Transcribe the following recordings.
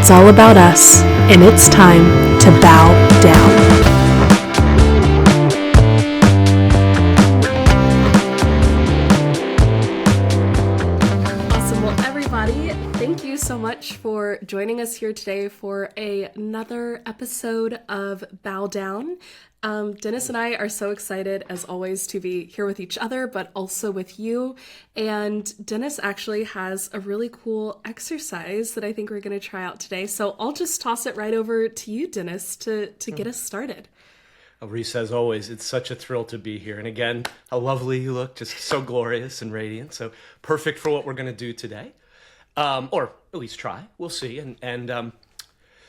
It's all about us, and it's time to bow down. Thank you so much for joining us here today for another episode of Bow Down. Dennis and I are so excited, as always, to be here with each other, but also with you. And Dennis actually has a really cool exercise that I think we're going to try out today. So I'll just toss it right over to you, Dennis, to get us started. Reese, as always, it's such a thrill to be here. And again, how lovely you look, just so glorious and radiant. So perfect for what we're going to do today. Or at least try. We'll see.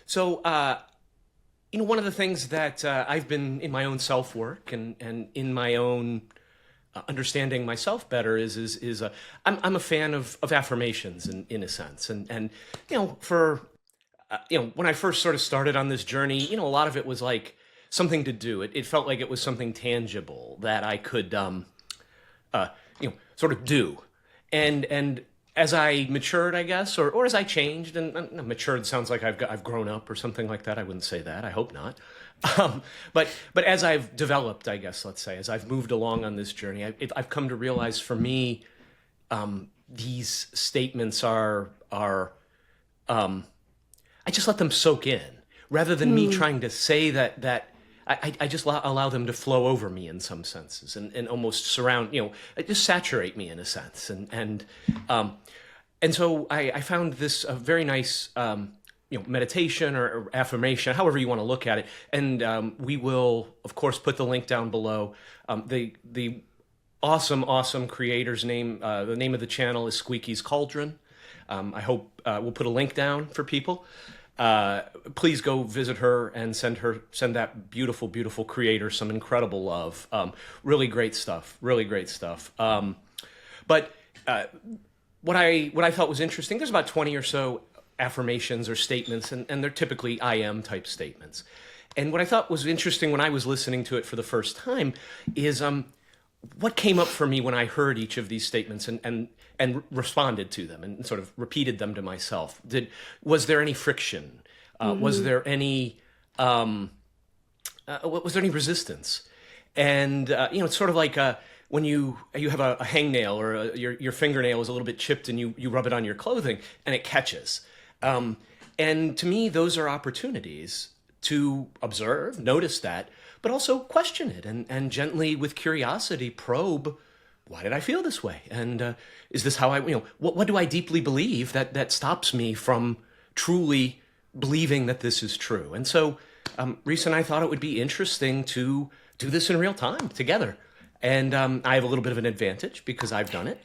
So one of the things that I've been in my own self-work and in my own understanding myself better is I'm a fan of affirmations in a sense. And when I first sort of started on this journey, a lot of it was like something to do. It felt like it was something tangible that I could, sort of do. And as I matured, I guess, or as I changed, and matured sounds like I've grown up or something like that. I wouldn't say that. I hope not. But as I've developed, I guess, let's say, as I've moved along on this journey, I've come to realize for me, these statements are I just let them soak in rather than me trying to say that. I just allow them to flow over me in some senses and almost surround, just saturate me in a sense. And so I found this a very nice, meditation or affirmation, however you want to look at it. And we will, of course, put the link down below. The awesome creator's name, the name of the channel is Squeaky's Cauldron. I hope we'll put a link down for people. Please go visit her and send that beautiful creator some incredible love. Really great stuff. But what I thought was interesting, there's about 20 or so affirmations or statements, and they're typically I am type statements. And what I thought was interesting when I was listening to it for the first time is what came up for me when I heard each of these statements and responded to them and sort of repeated them to myself. Was there any friction? Was there any resistance? And it's sort of like when you have a hangnail or your fingernail is a little bit chipped and you rub it on your clothing and it catches. And to me, those are opportunities to observe, notice that, but also question it and gently, with curiosity, probe, why did I feel this way? And is this how what do I deeply believe that stops me from truly believing that this is true? And so Reese and I thought it would be interesting to do this in real time together. And I have a little bit of an advantage because I've done it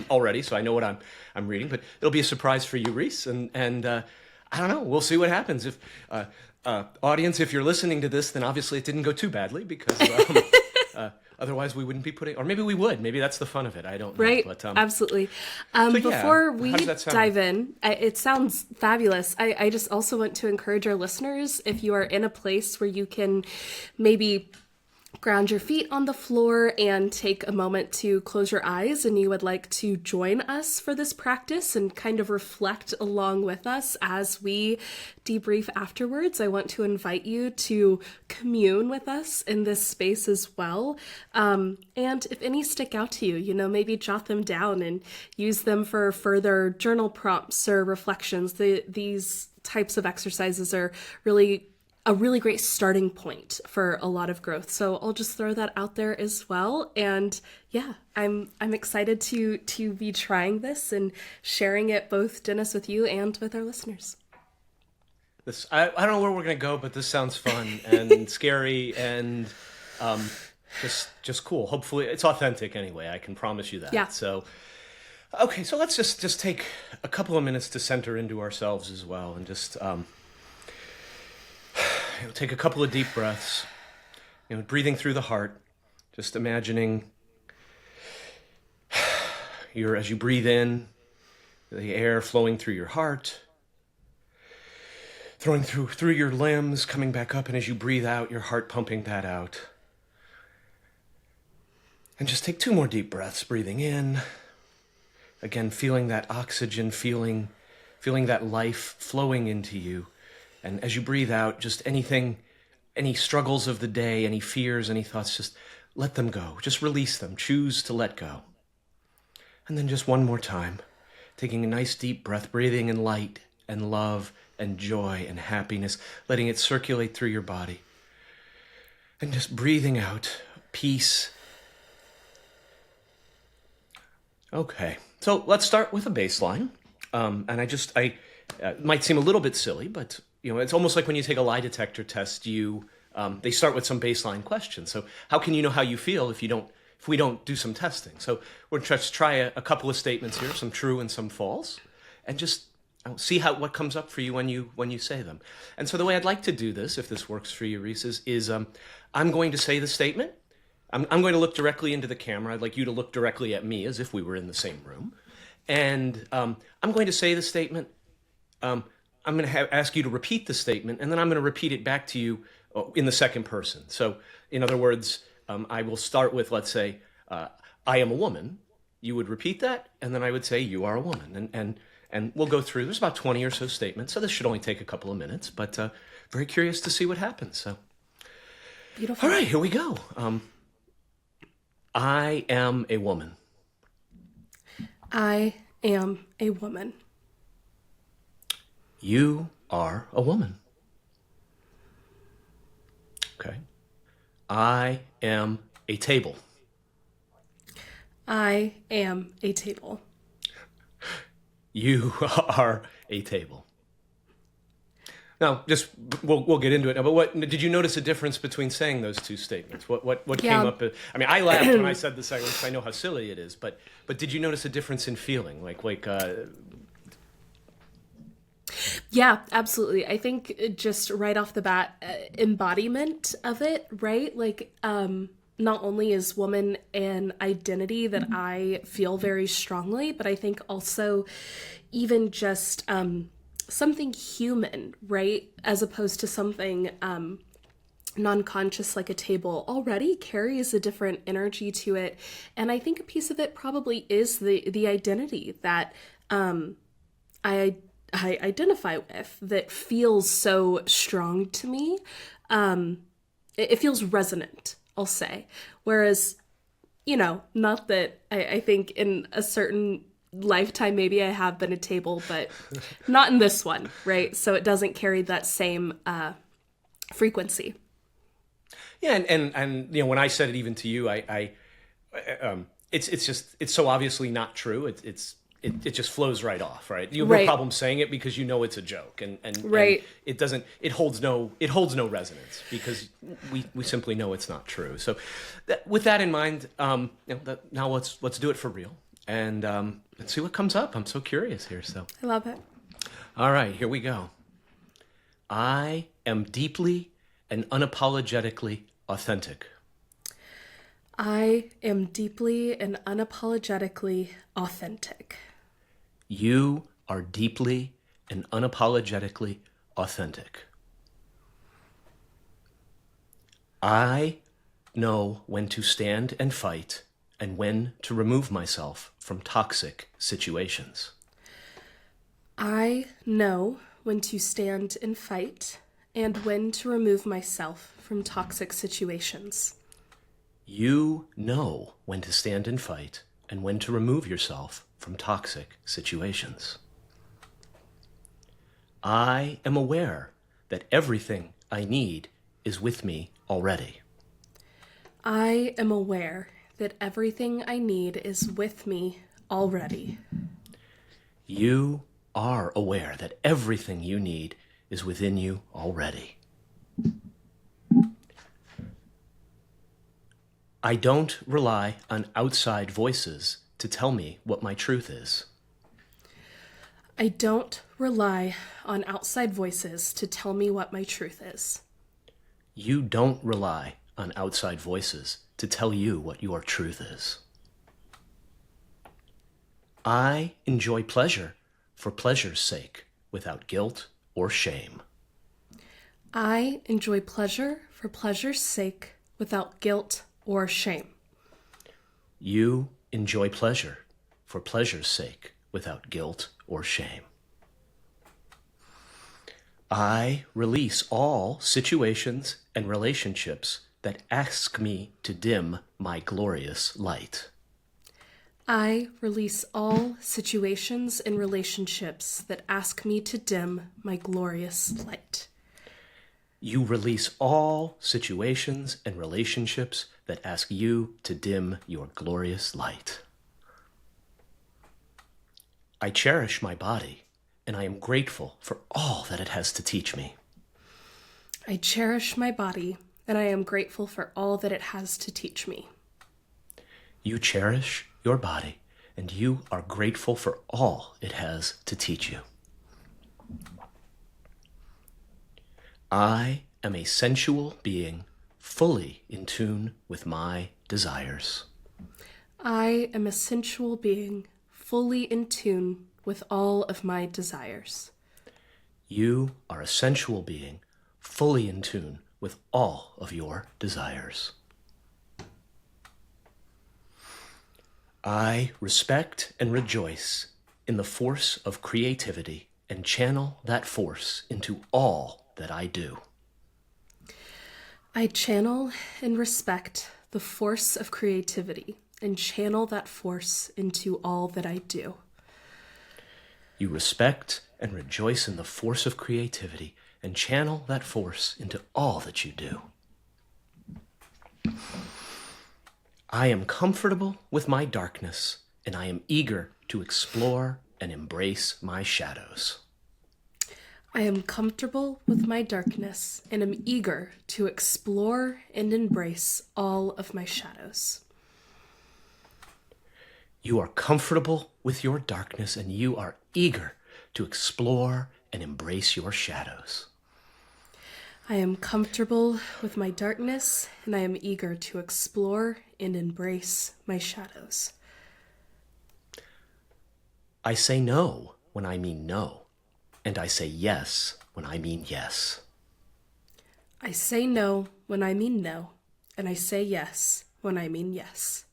already, so I know what I'm reading. But it'll be a surprise for you, Reese. And I don't know. We'll see what happens. If audience, if you're listening to this, then obviously it didn't go too badly because otherwise we wouldn't be putting, or maybe we would. Maybe that's the fun of it. I don't know. Right. But, absolutely. Before we dive in, it sounds fabulous. I just also want to encourage our listeners, if you are in a place where you can maybe ground your feet on the floor and take a moment to close your eyes, and you would like to join us for this practice and kind of reflect along with us as we debrief afterwards, I want to invite you to commune with us in this space as well. And if any stick out to you, maybe jot them down and use them for further journal prompts or reflections. These types of exercises are a really great starting point for a lot of growth. So I'll just throw that out there as well. And yeah, I'm excited to be trying this and sharing it, both, Dennis, with you and with our listeners. I don't know where we're going to go, but this sounds fun and scary and just cool. Hopefully it's authentic anyway. I can promise you that. Yeah. So, okay, so let's just take a couple of minutes to center into ourselves as well and just take a couple of deep breaths, breathing through the heart, just imagining as you breathe in, the air flowing through your heart, throwing through your limbs, coming back up, and as you breathe out, your heart pumping that out. And just take 2 more deep breaths, breathing in, again, feeling that oxygen, feeling feeling that life flowing into you. And as you breathe out, just anything, any struggles of the day, any fears, any thoughts, just let them go. Just release them. Choose to let go. And then just one more time, taking a nice deep breath, breathing in light and love and joy and happiness, letting it circulate through your body. And just breathing out peace. Okay, so let's start with a baseline. And it might seem a little bit silly, but it's almost like when you take a lie detector test, they start with some baseline questions. So how can you know how you feel if we don't do some testing? So we're going to try a couple of statements here, some true and some false, and just see what comes up for you when you say them. And so the way I'd like to do this, if this works for you, Reese, is I'm going to say the statement. I'm going to look directly into the camera. I'd like you to look directly at me as if we were in the same room. And I'm going to say the statement. I'm going to ask you to repeat the statement, and then I'm going to repeat it back to you in the second person. So, in other words, I will start with, let's say, I am a woman. You would repeat that, and then I would say, you are a woman. And we'll go through. There's about 20 or so statements, so this should only take a couple of minutes, but very curious to see what happens. So, beautiful. All right, here we go. I am a woman. I am a woman. You are a woman. Okay. I am a table. I am a table. You are a table. Now, we'll get into it now. But what did you notice a difference between saying those two statements? What came up? I mean, I laughed when I said the second one because I know how silly it is. But did you notice a difference in feeling? Yeah, absolutely. I think just right off the bat, embodiment of it, right? Not only is woman an identity that I feel very strongly, but I think also even just something human, right? As opposed to something non-conscious like a table already carries a different energy to it. And I think a piece of it probably is the identity that I identify with, that feels so strong to me. It feels resonant, I'll say. Whereas, not that I think in a certain lifetime maybe I have been a table, but not in this one, right? So it doesn't carry that same frequency. Yeah, and when I said it even to you, it's so obviously not true. It just flows right off, right? You have no problem saying it because it's a joke, and right. And it holds no resonance because we simply know it's not true. So with that in mind, now let's do it for real and let's see what comes up. I'm so curious here. So I love it. All right, here we go. I am deeply and unapologetically authentic. I am deeply and unapologetically authentic. You are deeply and unapologetically authentic. I know when to stand and fight and when to remove myself from toxic situations. I know when to stand and fight and when to remove myself from toxic situations. You know when to stand and fight and when to remove yourself from toxic situations. I am aware that everything I need is with me already. I am aware that everything I need is with me already. You are aware that everything you need is within you already. I don't rely on outside voices to tell me what my truth is. I don't rely on outside voices to tell me what my truth is. You don't rely on outside voices to tell you what your truth is. I enjoy pleasure for pleasure's sake, without guilt or shame. I enjoy pleasure for pleasure's sake, without guilt or shame. You enjoy pleasure for pleasure's sake, without guilt or shame. I release all situations and relationships that ask me to dim my glorious light. I release all situations and relationships that ask me to dim my glorious light. You release all situations and relationships that ask you to dim your glorious light. I cherish my body, and I am grateful for all that it has to teach me. I cherish my body, and I am grateful for all that it has to teach me. You cherish your body, and you are grateful for all it has to teach you. I am a sensual being fully in tune with my desires. I am a sensual being fully in tune with all of my desires. You are a sensual being fully in tune with all of your desires. I respect and rejoice in the force of creativity and channel that force into all that I do. I channel and respect the force of creativity and channel that force into all that I do. You respect and rejoice in the force of creativity and channel that force into all that you do. I am comfortable with my darkness, and I am eager to explore and embrace my shadows. I am comfortable with my darkness, and am eager to explore and embrace all of my shadows. You are comfortable with your darkness, and you are eager to explore and embrace your shadows. I am comfortable with my darkness, and I am eager to explore and embrace my shadows. I say no when I mean no, and I say yes when I mean yes. I say no when I mean no, and I say yes when I mean yes.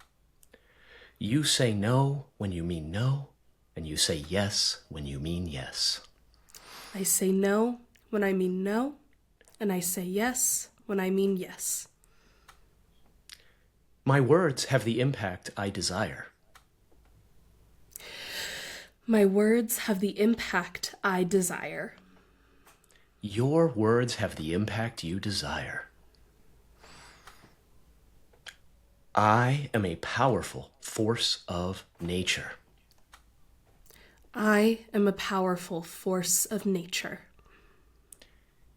You say no when you mean no, and you say yes when you mean yes. I say no when I mean no, and I say yes when I mean yes. My words have the impact I desire. My words have the impact I desire. Your words have the impact you desire. I am a powerful force of nature. I am a powerful force of nature.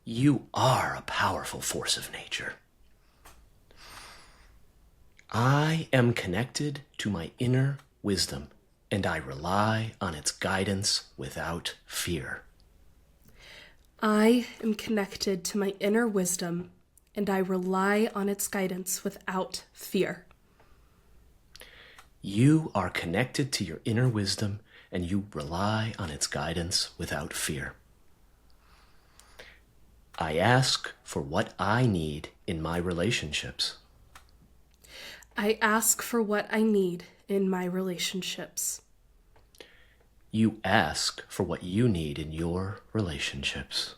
You are a powerful force of nature. I am connected to my inner wisdom, and I rely on its guidance without fear. I am connected to my inner wisdom, and I rely on its guidance without fear. You are connected to your inner wisdom, and you rely on its guidance without fear. I ask for what I need in my relationships. I ask for what I need in my relationships. You ask for what you need in your relationships.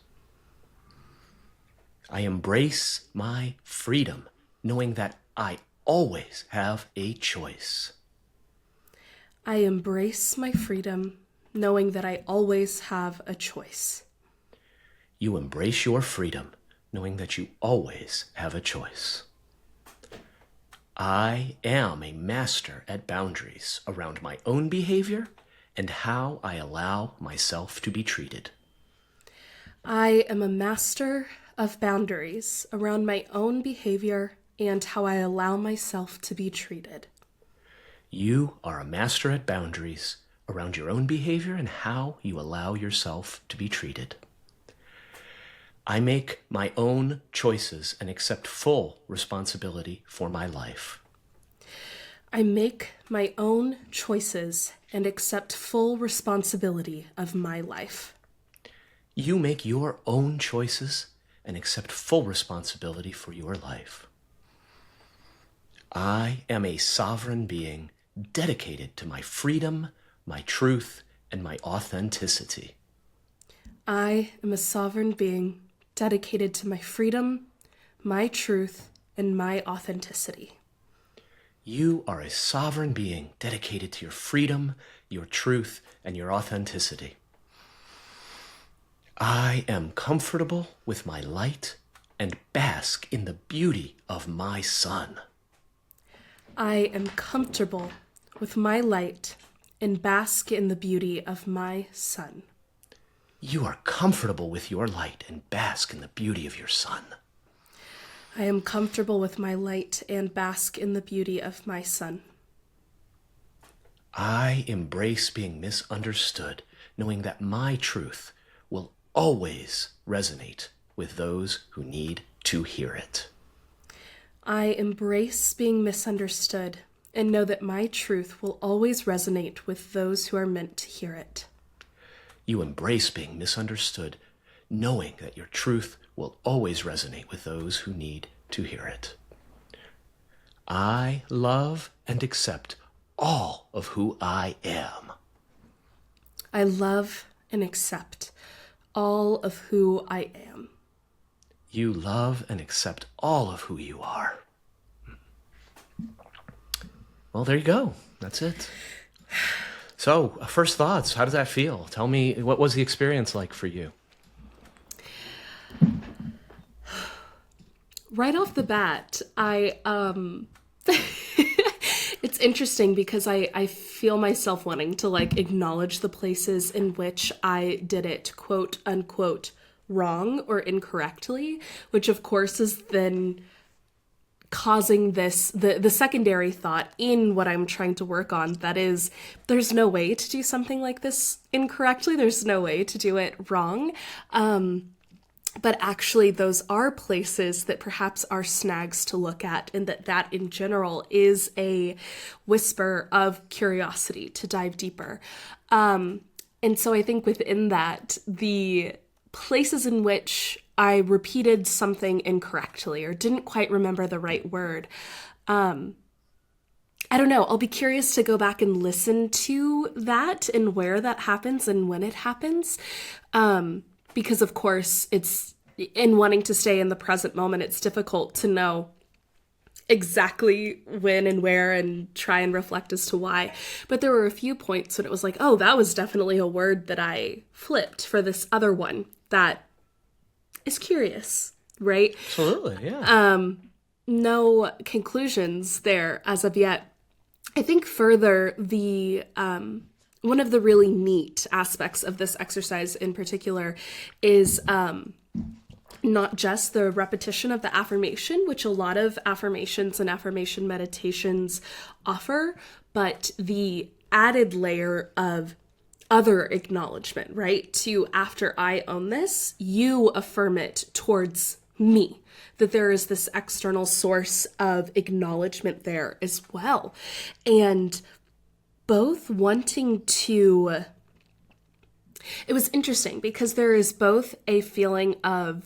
I embrace my freedom, knowing that I always have a choice. I embrace my freedom, knowing that I always have a choice. You embrace your freedom, knowing that you always have a choice. I am a master at boundaries around my own behavior and how I allow myself to be treated. I am a master of boundaries around my own behavior and how I allow myself to be treated. You are a master at boundaries around your own behavior and how you allow yourself to be treated. I make my own choices and accept full responsibility for my life. I make my own choices and accept full responsibility of my life. You make your own choices and accept full responsibility for your life. I am a sovereign being dedicated to my freedom, my truth, and my authenticity. I am a sovereign being dedicated to my freedom, my truth, and my authenticity. You are a sovereign being dedicated to your freedom, your truth, and your authenticity. I am comfortable with my light and bask in the beauty of my sun. I am comfortable with my light and bask in the beauty of my sun. You are comfortable with your light and bask in the beauty of your sun. I am comfortable with my light and bask in the beauty of my sun. I embrace being misunderstood, knowing that my truth will always resonate with those who need to hear it. I embrace being misunderstood and know that my truth will always resonate with those who are meant to hear it. You embrace being misunderstood, knowing that your truth will always resonate with those who need to hear it. I love and accept all of who I am. I love and accept all of who I am. You love and accept all of who you are. Well, there you go. That's it. So, first thoughts. How does that feel? Tell me, what was the experience like for you? Right off the bat, it's interesting because I feel myself wanting to acknowledge the places in which I did it, quote unquote, wrong or incorrectly, which of course is then causing the secondary thought in what I'm trying to work on. That is, there's no way to do something like this incorrectly. There's no way to do it wrong. But actually, those are places that perhaps are snags to look at, and that in general is a whisper of curiosity to dive deeper. And so I think within that, the places in which I repeated something incorrectly or didn't quite remember the right word, I don't know. I'll be curious to go back and listen to that and where that happens and when it happens. Because of course it's in wanting to stay in the present moment, it's difficult to know exactly when and where and try and reflect as to why. But there were a few points when it was like, oh, that was definitely a word that I flipped for this other one that is curious, right? Absolutely, yeah. No conclusions there as of yet. I think further, the one of the really neat aspects of this exercise in particular is not just the repetition of the affirmation, which a lot of affirmations and affirmation meditations offer, but the added layer of other acknowledgement, right? To, after I own this, you affirm it towards me, that there is this external source of acknowledgement there as well. And both wanting to, it was interesting because there is both a feeling of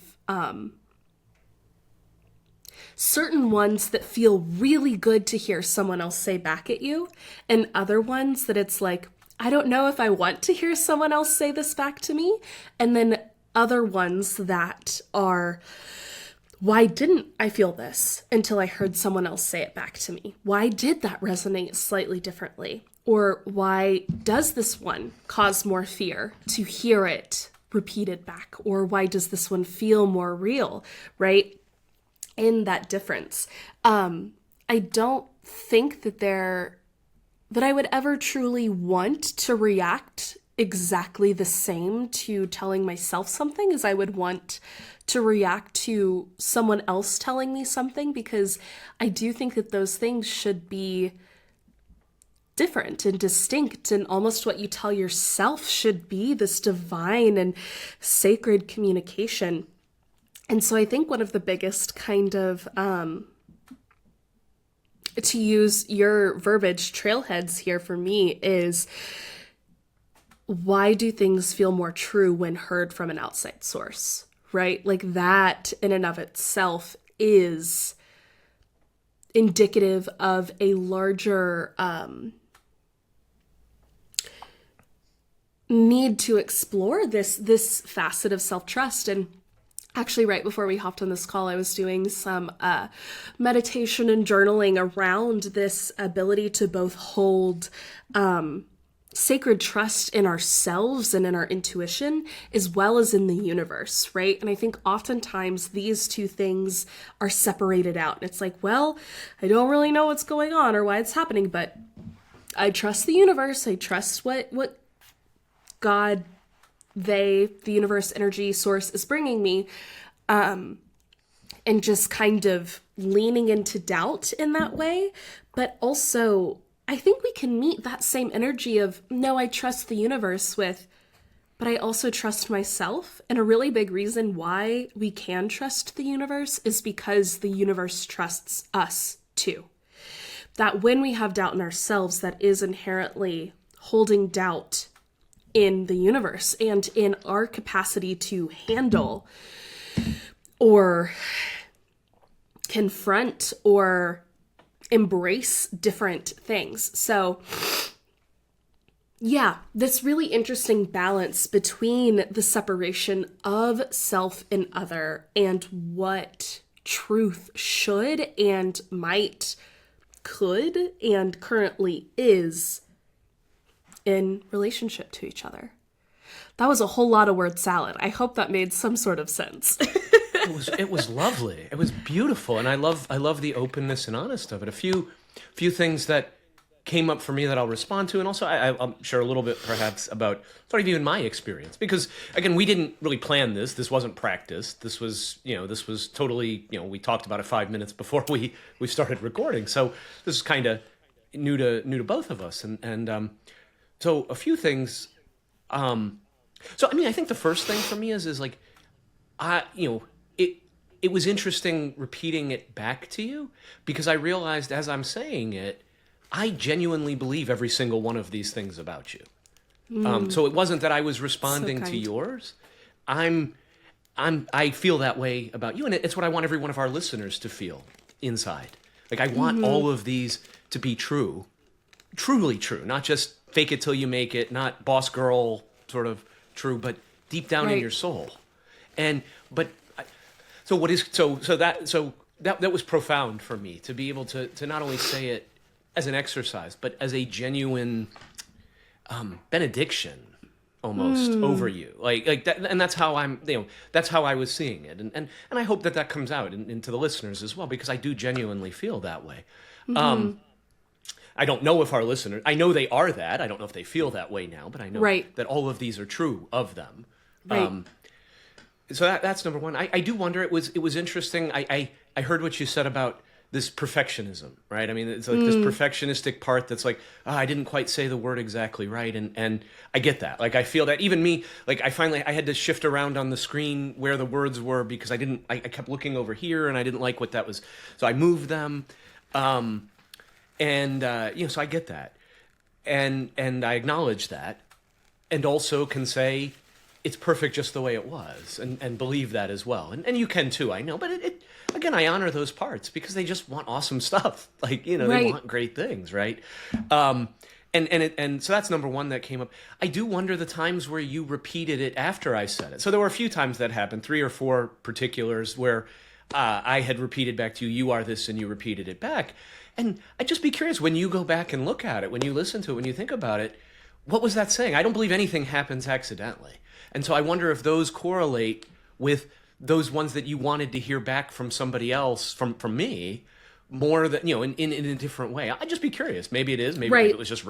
certain ones that feel really good to hear someone else say back at you, and other ones that it's like, I don't know if I want to hear someone else say this back to me. And then other ones that are, why didn't I feel this until I heard someone else say it back to me? Why did that resonate slightly differently? Or why does this one cause more fear to hear it repeated back? Or why does this one feel more real, right? In that difference. I don't think that I would ever truly want to react exactly the same to telling myself something as I would want to react to someone else telling me something, because I do think that those things should be different and distinct, and almost what you tell yourself should be this divine and sacred communication. And so I think one of the biggest kind of, to use your verbiage, trailheads here for me is, why do things feel more true when heard from an outside source, right? Like that in and of itself is indicative of a larger need to explore this facet of self-trust. And actually, right before we hopped on this call, I was doing some meditation and journaling around this ability to both hold sacred trust in ourselves and in our intuition, as well as in the universe, right? And I think oftentimes these two things are separated out. And it's like, well, I don't really know what's going on or why it's happening, but I trust the universe. I trust what God, the universe, energy, source is bringing me, and just kind of leaning into doubt in that way. But also, I think we can meet that same energy of, no, I trust the universe with, but I also trust myself. And a really big reason why we can trust the universe is because the universe trusts us too. That when we have doubt in ourselves, that is inherently holding doubt in the universe and in our capacity to handle or confront or embrace different things. So yeah, this really interesting balance between the separation of self and other and what truth should and might, could, and currently is in relationship to each other. That was a whole lot of word salad. I hope that made some sort of sense. It was lovely. It was beautiful, and I love the openness and honesty of it. A few things that came up for me that I'll respond to, and also I'll share a little bit perhaps about sort of even my experience, because again, we didn't really plan this. This wasn't practiced. This was totally, we talked about it 5 minutes before we started recording. So this is kind of new to both of us, and so a few things. So I mean, I think the first thing for me is like, it was interesting repeating it back to you, because I realized as I'm saying it, I genuinely believe every single one of these things about you. So it wasn't that I was responding to yours. I feel that way about you, and it's what I want every one of our listeners to feel inside. Like I want all of these to be true, truly true, not just fake it till you make it, not boss girl sort of true, but deep down in your soul. That was profound for me to be able to not only say it as an exercise, but as a genuine benediction almost over you, like that, and that's how that's how I was seeing it, and I hope that comes out into the listeners as well, because I do genuinely feel that way. I don't know if our listeners, I know they are that. I don't know if they feel that way now, but I know that all of these are true of them. Right. So that's number one. I do wonder, it was interesting. I heard what you said about this perfectionism, right? I mean, it's like this perfectionistic part that's like, I didn't quite say the word exactly right. And I get that. Like, I feel that even me, like I had to shift around on the screen where the words were, because I kept looking over here and I didn't like what that was. So I moved them. So I get that. And I acknowledge that, and also can say it's perfect just the way it was, and believe that as well. And you can too, I know, but it again, I honor those parts because they just want awesome stuff. Like, they want great things, right? And so that's number one that came up. I do wonder the times where you repeated it after I said it. So there were a few times that happened, 3 or 4 particulars where I had repeated back to you, you are this, and you repeated it back. And I'd just be curious, when you go back and look at it, when you listen to it, when you think about it, what was that saying? I don't believe anything happens accidentally. And so I wonder if those correlate with those ones that you wanted to hear back from somebody else, from me, more than, in a different way. I'd just be curious. Maybe it is. Maybe it was just,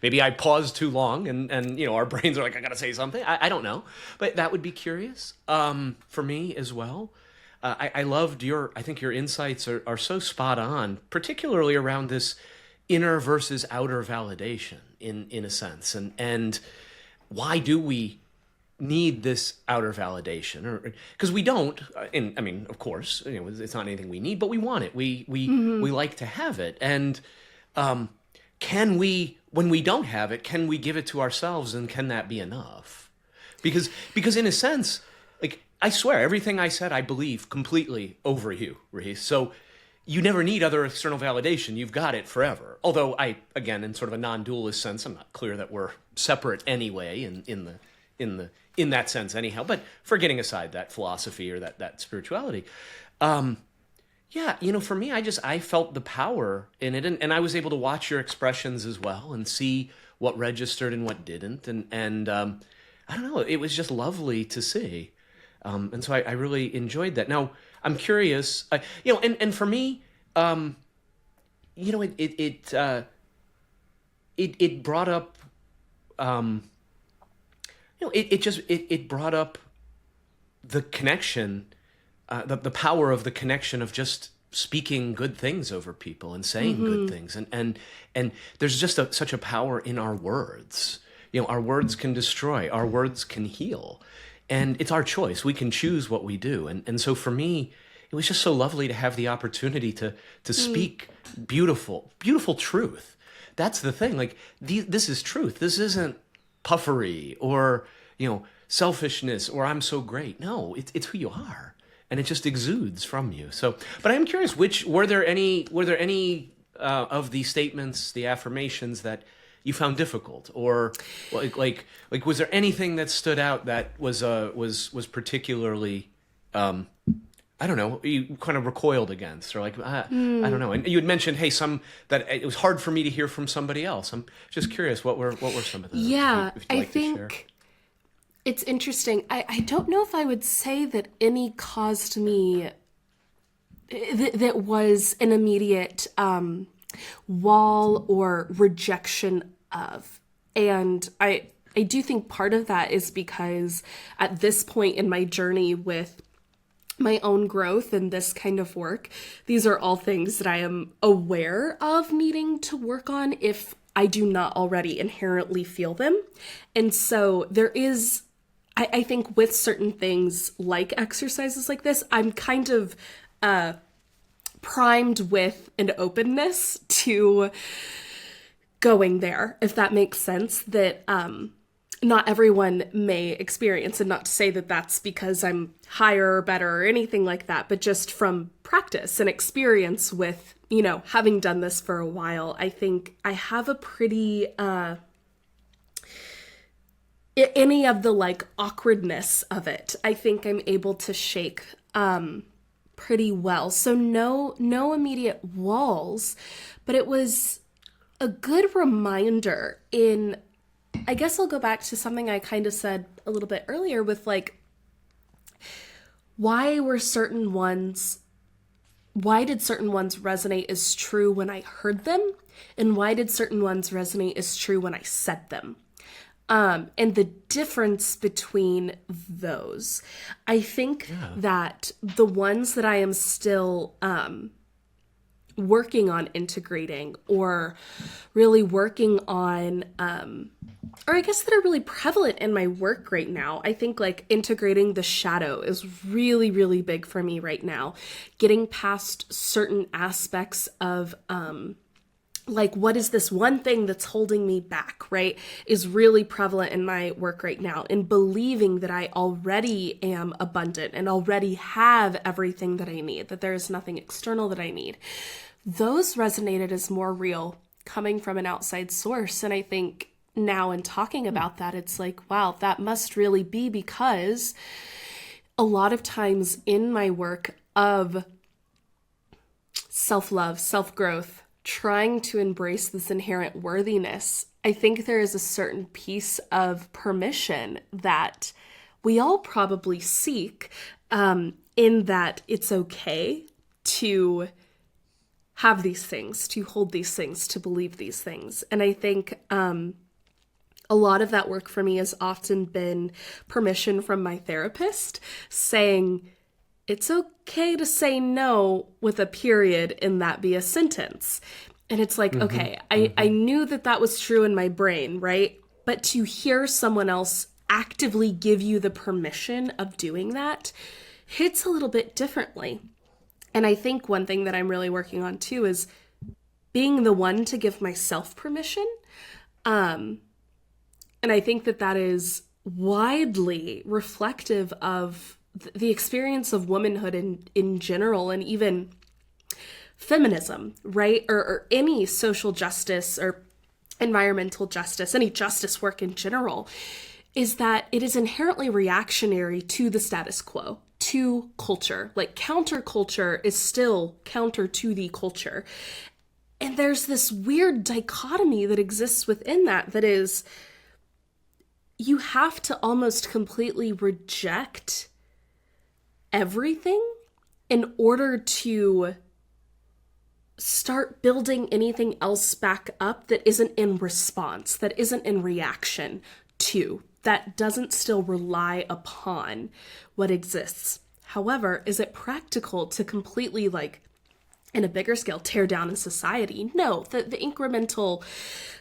maybe I paused too long and our brains are like, I got to say something. I don't know. But that would be curious for me as well. I loved I think your insights are so spot on, particularly around this inner versus outer validation in a sense. And why do we need this outer validation? Or because we don't, and I mean, of course, it's not anything we need, but we want it. We like to have it. And can we, when we don't have it, can we give it to ourselves, and can that be enough? Because in a sense, like, I swear, everything I said, I believe completely over you, Reese. So you never need other external validation. You've got it forever. Although again, in sort of a non-dualist sense, I'm not clear that we're separate anyway in that sense anyhow. But forgetting aside that philosophy or that spirituality, yeah, for me, I felt the power in it, and I was able to watch your expressions as well and see what registered and what didn't, and I don't know, it was just lovely to see, and so I really enjoyed that. Now I'm curious, and for me, it brought up, it brought up the connection, the power of the connection of just speaking good things over people and saying good things, and there's just such a power in our words. Our words can destroy, our words can heal. And it's our choice. We can choose what we do. And so for me, it was just so lovely to have the opportunity to speak beautiful truth. That's the thing. Like, this is truth. This isn't puffery or, selfishness or I'm so great. No, it's who you are. And it just exudes from you. So, but I'm curious, were there any of the statements, the affirmations that you found difficult, or like was there anything that stood out that was particularly I don't know, you kind of recoiled against, or like I don't know. And you had mentioned, hey, that it was hard for me to hear from somebody else. I'm just curious, what were some of those? Yeah, if you'd like I think it's interesting. I don't know if I would say that any caused me that was an immediate wall or rejection of. And I do think part of that is because at this point in my journey with my own growth and this kind of work, these are all things that I am aware of needing to work on if I do not already inherently feel them. And so there is, I think with certain things like exercises like this, I'm kind of primed with an openness to going there, if that makes sense, that not everyone may experience, and not to say that that's because I'm higher or better or anything like that, but just from practice and experience with, having done this for a while, I think I have a pretty, any of the awkwardness of it, I think I'm able to shake pretty well. So no immediate walls, but it was a good reminder I guess I'll go back to something I kind of said a little bit earlier with why did certain ones resonate as true when I heard them, and why did certain ones resonate as true when I said them? And the difference between those. I think that the ones that I am still working on integrating, or really working on, or I guess that are really prevalent in my work right now. I think integrating the shadow is really, really big for me right now. Getting past certain aspects of, what is this one thing that's holding me back, right, is really prevalent in my work right now. And believing that I already am abundant and already have everything that I need, that there is nothing external that I need. Those resonated as more real coming from an outside source. And I think now in talking about that, it's wow, that must really be because a lot of times in my work of self-love, self-growth, trying to embrace this inherent worthiness, I think there is a certain piece of permission that we all probably seek, in that it's okay to have these things, to hold these things, to believe these things. And I think a lot of that work for me has often been permission from my therapist saying, it's okay to say no with a period and that be a sentence. And it's okay, I knew that was true in my brain, right? But to hear someone else actively give you the permission of doing that hits a little bit differently. And I think one thing that I'm really working on too is being the one to give myself permission. And I think that is widely reflective of the experience of womanhood in general, and even feminism, right? Or any social justice or environmental justice, any justice work in general, is that it is inherently reactionary to the status quo, to culture. Like counterculture is still counter to the culture. And there's this weird dichotomy that exists within that is you have to almost completely reject everything in order to start building anything else back up that isn't in response, that isn't in reaction to, that doesn't still rely upon what exists. However, is it practical to completely, like, in a bigger scale, tear down a society? No, the incremental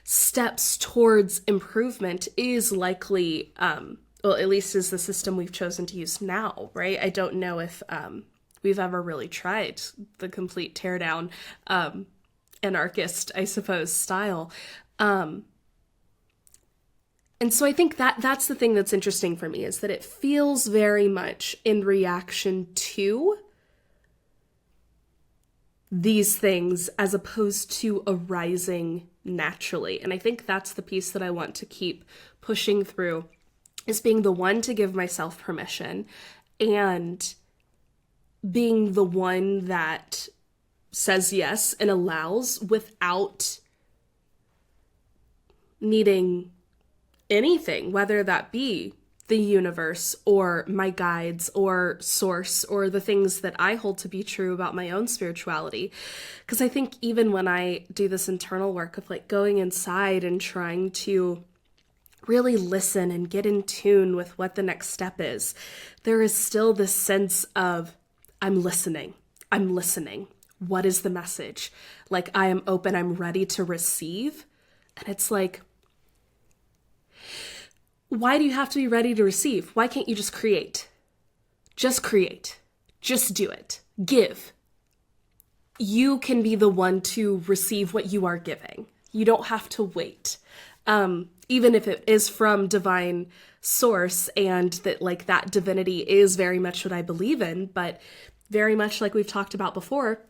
steps towards improvement is likely, well, at least is the system we've chosen to use now, right? I don't know if we've ever really tried the complete tear down, anarchist, I suppose, style. And so I think that's the thing that's interesting for me, is that it feels very much in reaction to these things as opposed to arising naturally. And I think that's the piece that I want to keep pushing through, is being the one to give myself permission and being the one that says yes and allows without needing anything, whether that be the universe or my guides or source or the things that I hold to be true about my own spirituality. Because I think even when I do this internal work of like going inside and trying to really listen and get in tune with what the next step is, there is still this sense of I'm listening. What is the message? Like, I am open, I'm ready to receive. And it's like, why do you have to be ready to receive? Why can't you just create? Just create. Just do it. Give. You can be the one to receive what you are giving. You don't have to wait. Even if it is from divine source and that like that divinity is very much what I believe in, but very much like we've talked about before,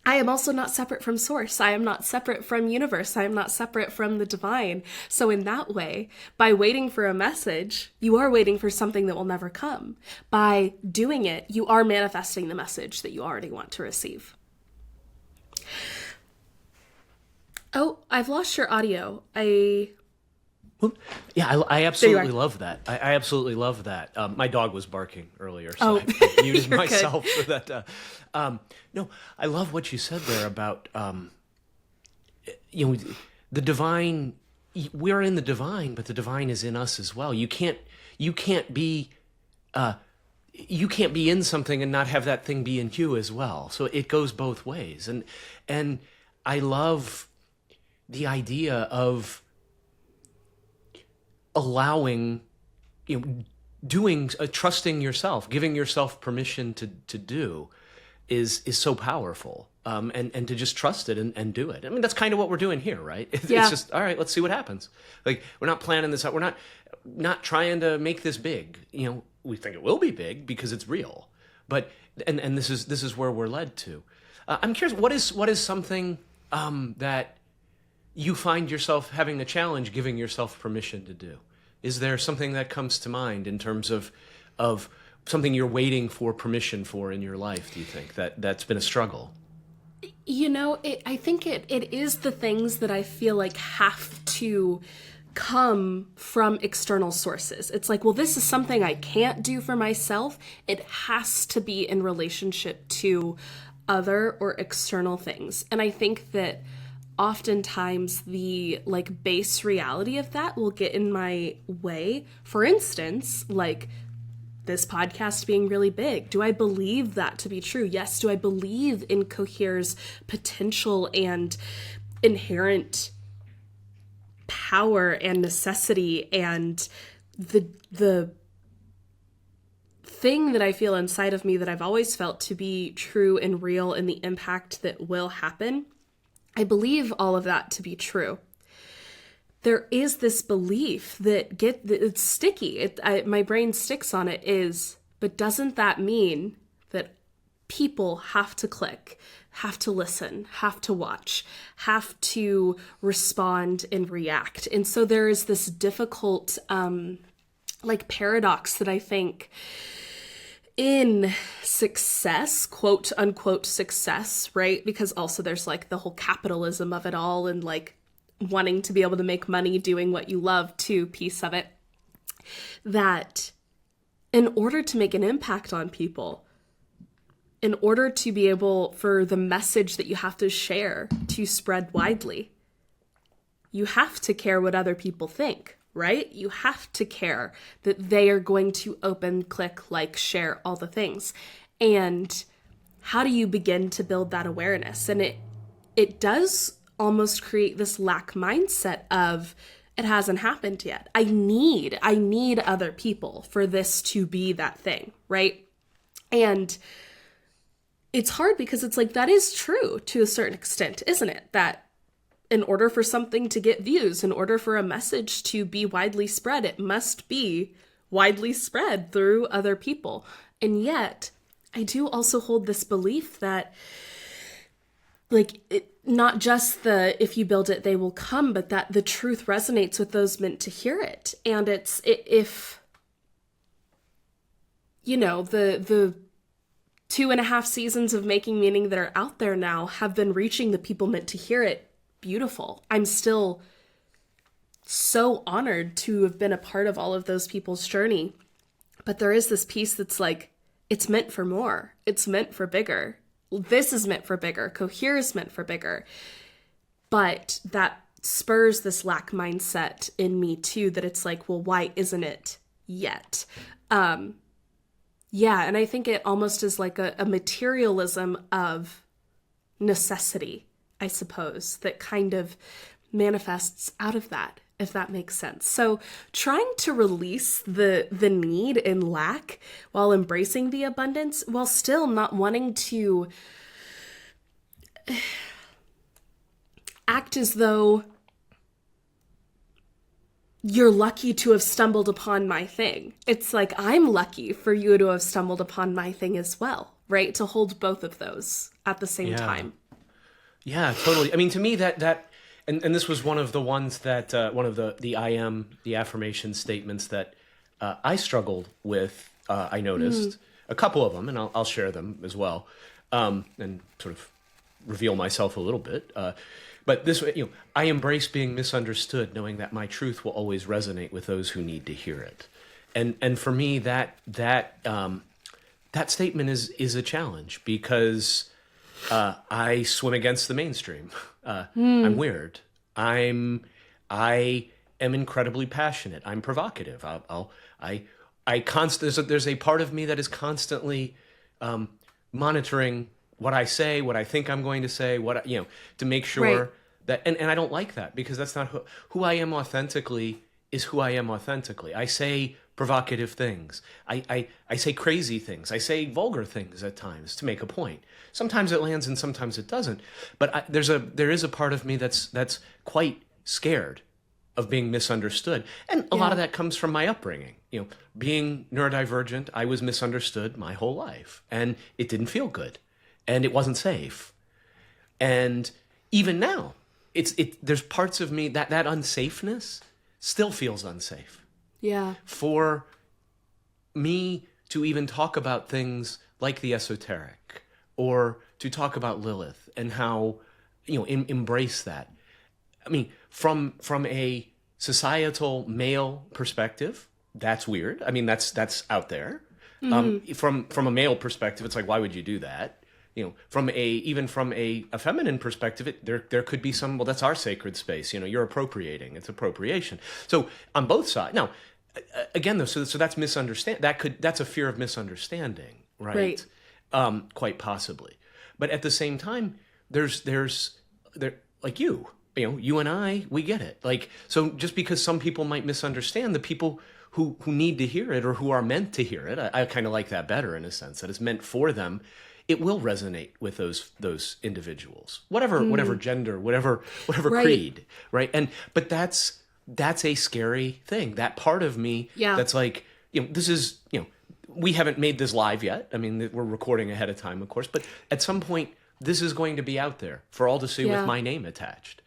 I am also not separate from source. I am not separate from universe. I am not separate from the divine. So in that way, by waiting for a message, you are waiting for something that will never come. By doing it, you are manifesting the message that you already want to receive. Oh, I've lost your audio. Well, yeah, I absolutely love that. I absolutely love that. My dog was barking earlier, so I muted myself for that. No, I love what you said there about, the divine. We're in the divine, but the divine is in us as well. You can't be in something and not have that thing be in you as well. So it goes both ways, and I love the idea of allowing, doing, trusting yourself, giving yourself permission to do is so powerful. And to just trust it and do it. I mean, that's kind of what we're doing here, right? It's just, all right, let's see what happens. Like, we're not planning this out. We're not trying to make this big. We think it will be big because it's real. But, and this is where we're led to. I'm curious, what is something that you find yourself having a challenge giving yourself permission to do? Is there something that comes to mind in terms of something you're waiting for permission for in your life, do you think, that's been a struggle? I think it is the things that I feel like have to come from external sources. It's like, well, this is something I can't do for myself. It has to be in relationship to other or external things. And I think that oftentimes the like base reality of that will get in my way. For instance, like this podcast being really big. Do I believe that to be true? Yes. Do I believe in Cohere's potential and inherent power and necessity and the thing that I feel inside of me that I've always felt to be true and real and the impact that will happen? I believe all of that to be true. There is this belief that it's sticky. My brain sticks on it but doesn't that mean that people have to click, have to listen, have to watch, have to respond and react. And so there is this difficult paradox that I think in success, quote unquote success, right? Because also there's like the whole capitalism of it all and like wanting to be able to make money doing what you love too, piece of it, that in order to make an impact on people, in order to be able for the message that you have to share to spread widely, you have to care what other people think, right? You have to care that they are going to open, click, like, share, all the things. And how do you begin to build that awareness? And it does almost create this lack mindset of, it hasn't happened yet. I need other people for this to be that thing, right? And it's hard because it's like, that is true to a certain extent, isn't it? That in order for something to get views, in order for a message to be widely spread, it must be widely spread through other people. And yet, I do also hold this belief that, like, not just the if you build it, they will come, but that the truth resonates with those meant to hear it. And if, you know, the 2.5 seasons of Making Meaning that are out there now have been reaching the people meant to hear it, beautiful. I'm still so honored to have been a part of all of those people's journey. But there is this piece that's like, it's meant for more. It's meant for bigger. This is meant for bigger. Cohere is meant for bigger. But that spurs this lack mindset in me too, that it's like, well, why isn't it yet? Yeah, and I think it almost is like a materialism of necessity, I suppose, that kind of manifests out of that, if that makes sense. So trying to release the need and lack while embracing the abundance, while still not wanting to act as though you're lucky to have stumbled upon my thing. It's like, I'm lucky for you to have stumbled upon my thing as well, right? To hold both of those at the same time. Yeah, totally. I mean, to me, that and this was one of the ones that, one of the affirmation statements that I struggled with, I noticed. A couple of them, and I'll share them as well, and sort of reveal myself a little bit. But this way, I embrace being misunderstood, knowing that my truth will always resonate with those who need to hear it. And for me, that statement is a challenge because I swim against the mainstream. I'm weird. I am incredibly passionate. I'm provocative. There's a part of me that is constantly monitoring what I say, what I think I'm going to say, to make sure that, and I don't like that because that's not who I am authentically is who I am authentically. I say provocative things. I say crazy things. I say vulgar things at times to make a point. Sometimes it lands and sometimes it doesn't. But there is a part of me that's quite scared of being misunderstood. And a lot of that comes from my upbringing. Being neurodivergent, I was misunderstood my whole life. And it didn't feel good. And it wasn't safe. And even now, there's parts of me that unsafeness still feels unsafe. Yeah. For me to even talk about things like the esoteric or to talk about Lilith and how, embrace that. I mean, from a societal male perspective, that's weird. I mean, that's out there. From a male perspective, it's like, why would you do that? From a feminine perspective, there could be some, well, that's our sacred space. You're appropriating. It's appropriation. So on both sides. Now, again, though, so that's misunderstand. That's a fear of misunderstanding, right? Quite possibly. But at the same time, there's like you and I, we get it. Like, so just because some people might misunderstand, the people who need to hear it or who are meant to hear it, I kind of like that better in a sense, that it's meant for them. It will resonate with those individuals, whatever gender, whatever creed, right? But that's a scary thing. That part of me, that's like, this is, we haven't made this live yet. I mean, we're recording ahead of time, of course, but at some point, this is going to be out there for all to see with my name attached.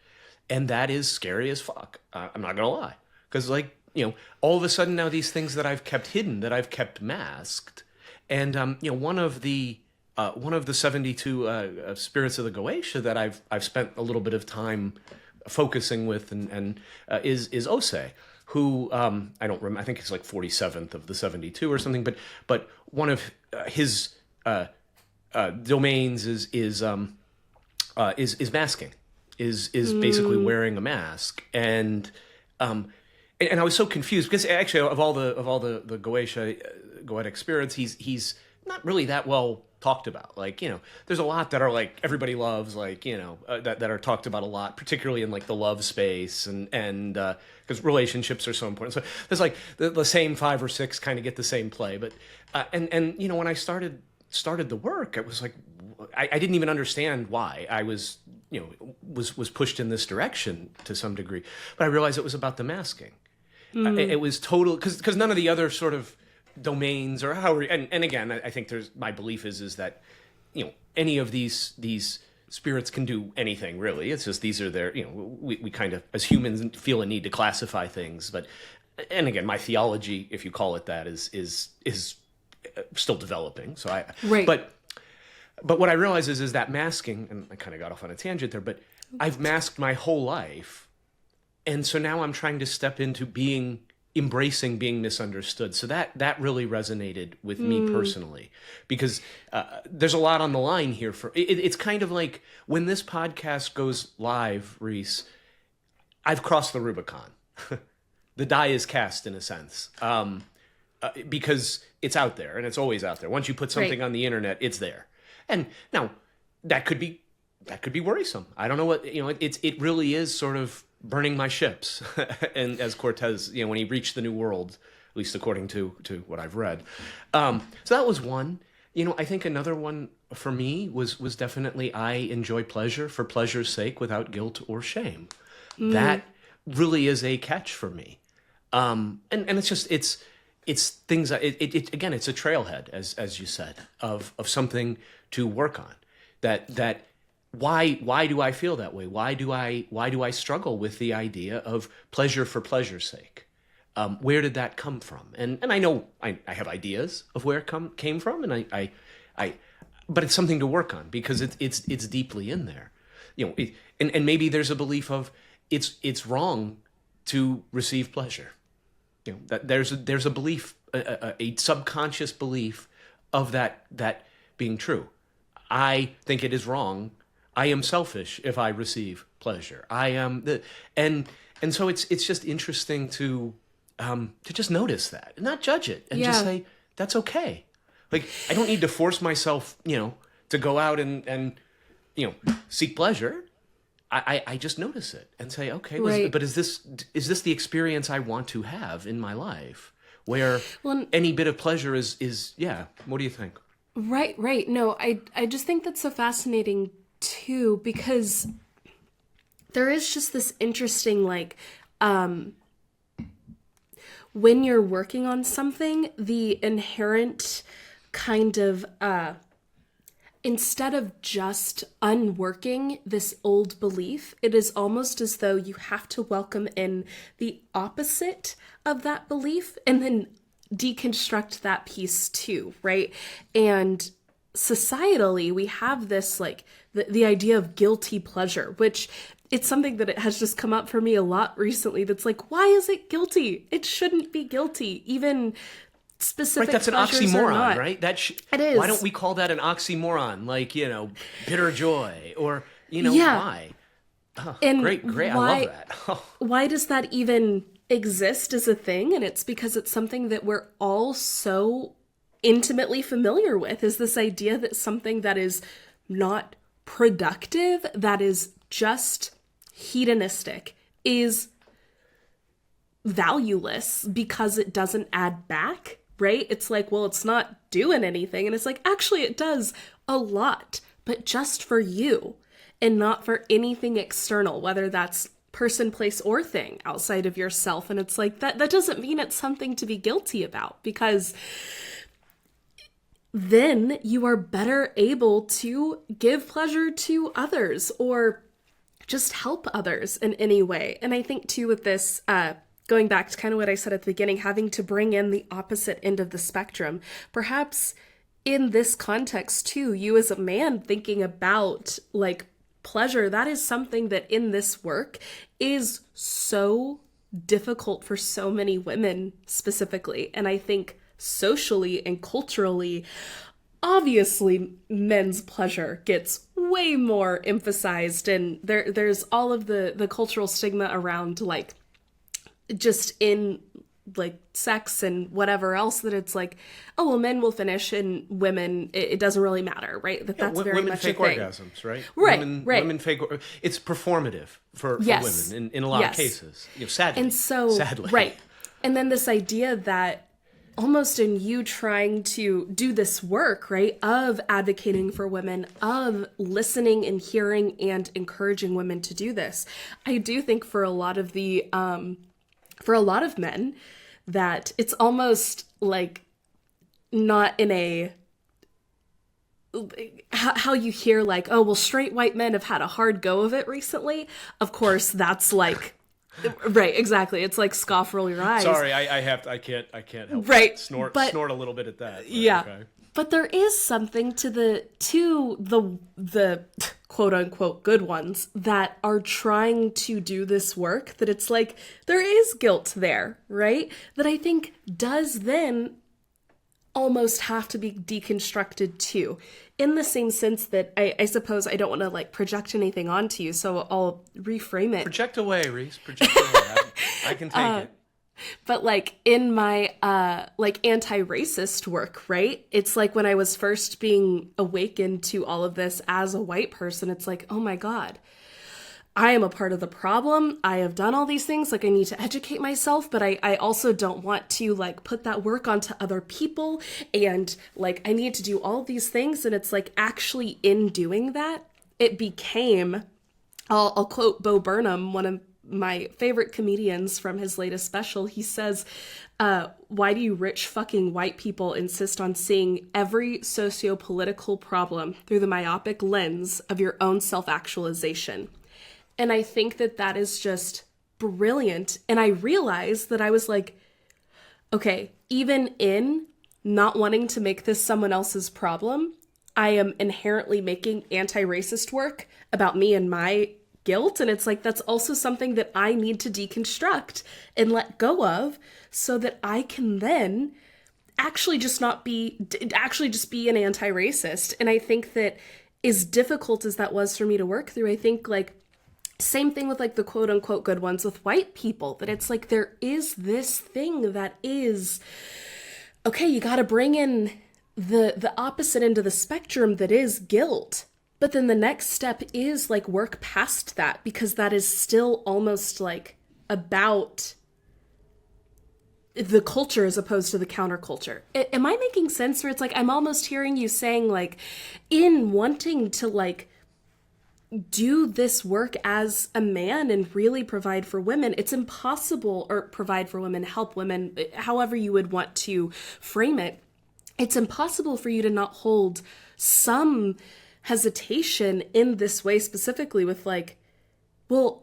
And that is scary as fuck. I'm not going to lie. Because, like, you know, all of a sudden now these things that I've kept hidden, that I've kept masked, and, you know, one of the 72 spirits of the Goetia that I've spent a little bit of time focusing with is Ose, who I don't remember. I think it's like 47th of the 72 or something. But one of his domains is masking, is basically wearing a mask, and I was so confused because actually of all the Goetic spirits, he's not really that well talked about. Like, you know, there's a lot that are like everybody loves, like, you know, that are talked about a lot, particularly in like the love space and because relationships are so important. So there's like the same 5 or 6 kind of get the same play. But and you know, when I started the work, it was like I didn't even understand why I was, you know, was pushed in this direction to some degree. But I realized it was about the masking. It was total because none of the other sort of domains or how and again, I think my belief is that, you know, any of these spirits can do anything really. It's just these are their, you know, we kind of as humans feel a need to classify things, but and again, my theology, if you call it that, is still developing. So but what I realize is that masking, and I kind of got off on a tangent there, but I've masked my whole life, and so now I'm trying to step into embracing being misunderstood. So that really resonated with me personally, because there's a lot on the line here. It's kind of like when this podcast goes live, Reese, I've crossed the Rubicon. The die is cast in a sense, because it's out there and it's always out there. Once you put something on the internet, it's there. And now that could be worrisome. I don't know what, you know, it really is sort of burning my ships. And as Cortez, you know, when he reached the New World, at least according to what I've read. So that was one. You know, I think another one for me was definitely I enjoy pleasure for pleasure's sake without guilt or shame. That really is a catch for me. And it's just, it's things, again, it's a trailhead, as you said, of something to work on. That why do I feel that way? Why do I struggle with the idea of pleasure for pleasure's sake? Where did that come from? And I know I have ideas of where it came from, and but it's something to work on because it's deeply in there. You know, and maybe there's a belief of it's wrong to receive pleasure. You know, that there's a belief, a subconscious belief of that being true. I think it is wrong. I am selfish if I receive pleasure. I am and so it's just interesting to just notice that and not judge it and just say that's okay. Like I don't need to force myself, you know, to go out and you know seek pleasure. I just notice it and say, okay, but is this the experience I want to have in my life? Where any bit of pleasure is what do you think? Right. No, I just think that's so fascinating too, because there is just this interesting, like, when you're working on something, the inherent kind of, instead of just unworking this old belief, it is almost as though you have to welcome in the opposite of that belief and then deconstruct that piece too, right? And societally, we have this, like, the idea of guilty pleasure, which it's something that it has just come up for me a lot recently. That's like, why is it guilty? It shouldn't be guilty, even specific. Right, that's an oxymoron, right? It is. Why don't we call that an oxymoron? Like, you know, bitter joy, or you know, why? Oh, and great, I love that. Why does that even exist as a thing? And it's because it's something that we're all so intimately familiar with, is this idea that something that is not productive, that is just hedonistic, is valueless because it doesn't add back, right? It's like, well, it's not doing anything. And it's like, actually it does a lot, but just for you and not for anything external, whether that's person, place, or thing outside of yourself. And it's like, that doesn't mean it's something to be guilty about, because then you are better able to give pleasure to others or just help others in any way. And I think too with this, going back to kind of what I said at the beginning, having to bring in the opposite end of the spectrum, perhaps in this context too, you as a man thinking about like pleasure, that is something that in this work is so difficult for so many women specifically. And I think socially and culturally, obviously men's pleasure gets way more emphasized, and there's all of the cultural stigma around like just in like sex and whatever else, that it's like, oh well, men will finish and women it doesn't really matter, right? That's very much a thing. Women fake orgasms, right? Right, women fake. It's performative for women in a lot of cases. Sadly, and so sadly, right. And then this idea that almost in you trying to do this work, right, of advocating for women, of listening and hearing and encouraging women to do this, I do think for a lot of men, that it's almost like not in a, how you hear like, oh, well, straight white men have had a hard go of it recently. Of course, that's like, right, exactly. It's like scoff, roll your eyes. Sorry, I can't help right. Snort a little bit at that. But, yeah. Okay. But there is something to the quote unquote good ones that are trying to do this work, that it's like there is guilt there, right? That I think does then almost have to be deconstructed too, in the same sense that I suppose I don't want to like project anything onto you, so I'll reframe it. Project away, Reese. Project away. I can take it. But like in my like anti-racist work, right? It's like when I was first being awakened to all of this as a white person, it's like, oh my God, I am a part of the problem. I have done all these things. Like I need to educate myself, but I also don't want to like put that work onto other people. And like, I need to do all of these things. And it's like actually in doing that, it became, I'll quote Bo Burnham, one of my favorite comedians from his latest special. He says, why do you rich fucking white people insist on seeing every socio-political problem through the myopic lens of your own self-actualization? And I think that that is just brilliant. And I realized that I was like, okay, even in not wanting to make this someone else's problem, I am inherently making anti-racist work about me and my guilt. And it's like, that's also something that I need to deconstruct and let go of so that I can then actually just be an anti-racist. And I think that as difficult as that was for me to work through, I think like same thing with like the quote unquote good ones with white people, that it's like there is this thing that is, okay, you got to bring in the opposite end of the spectrum that is guilt. But then the next step is like work past that, because that is still almost like about the culture as opposed to the counterculture. Am I making sense? Where it's like, I'm almost hearing you saying like, in wanting to like do this work as a man and really provide for women, it's impossible, or provide for women, help women, however you would want to frame it. It's impossible for you to not hold some hesitation in this way, specifically with like, well,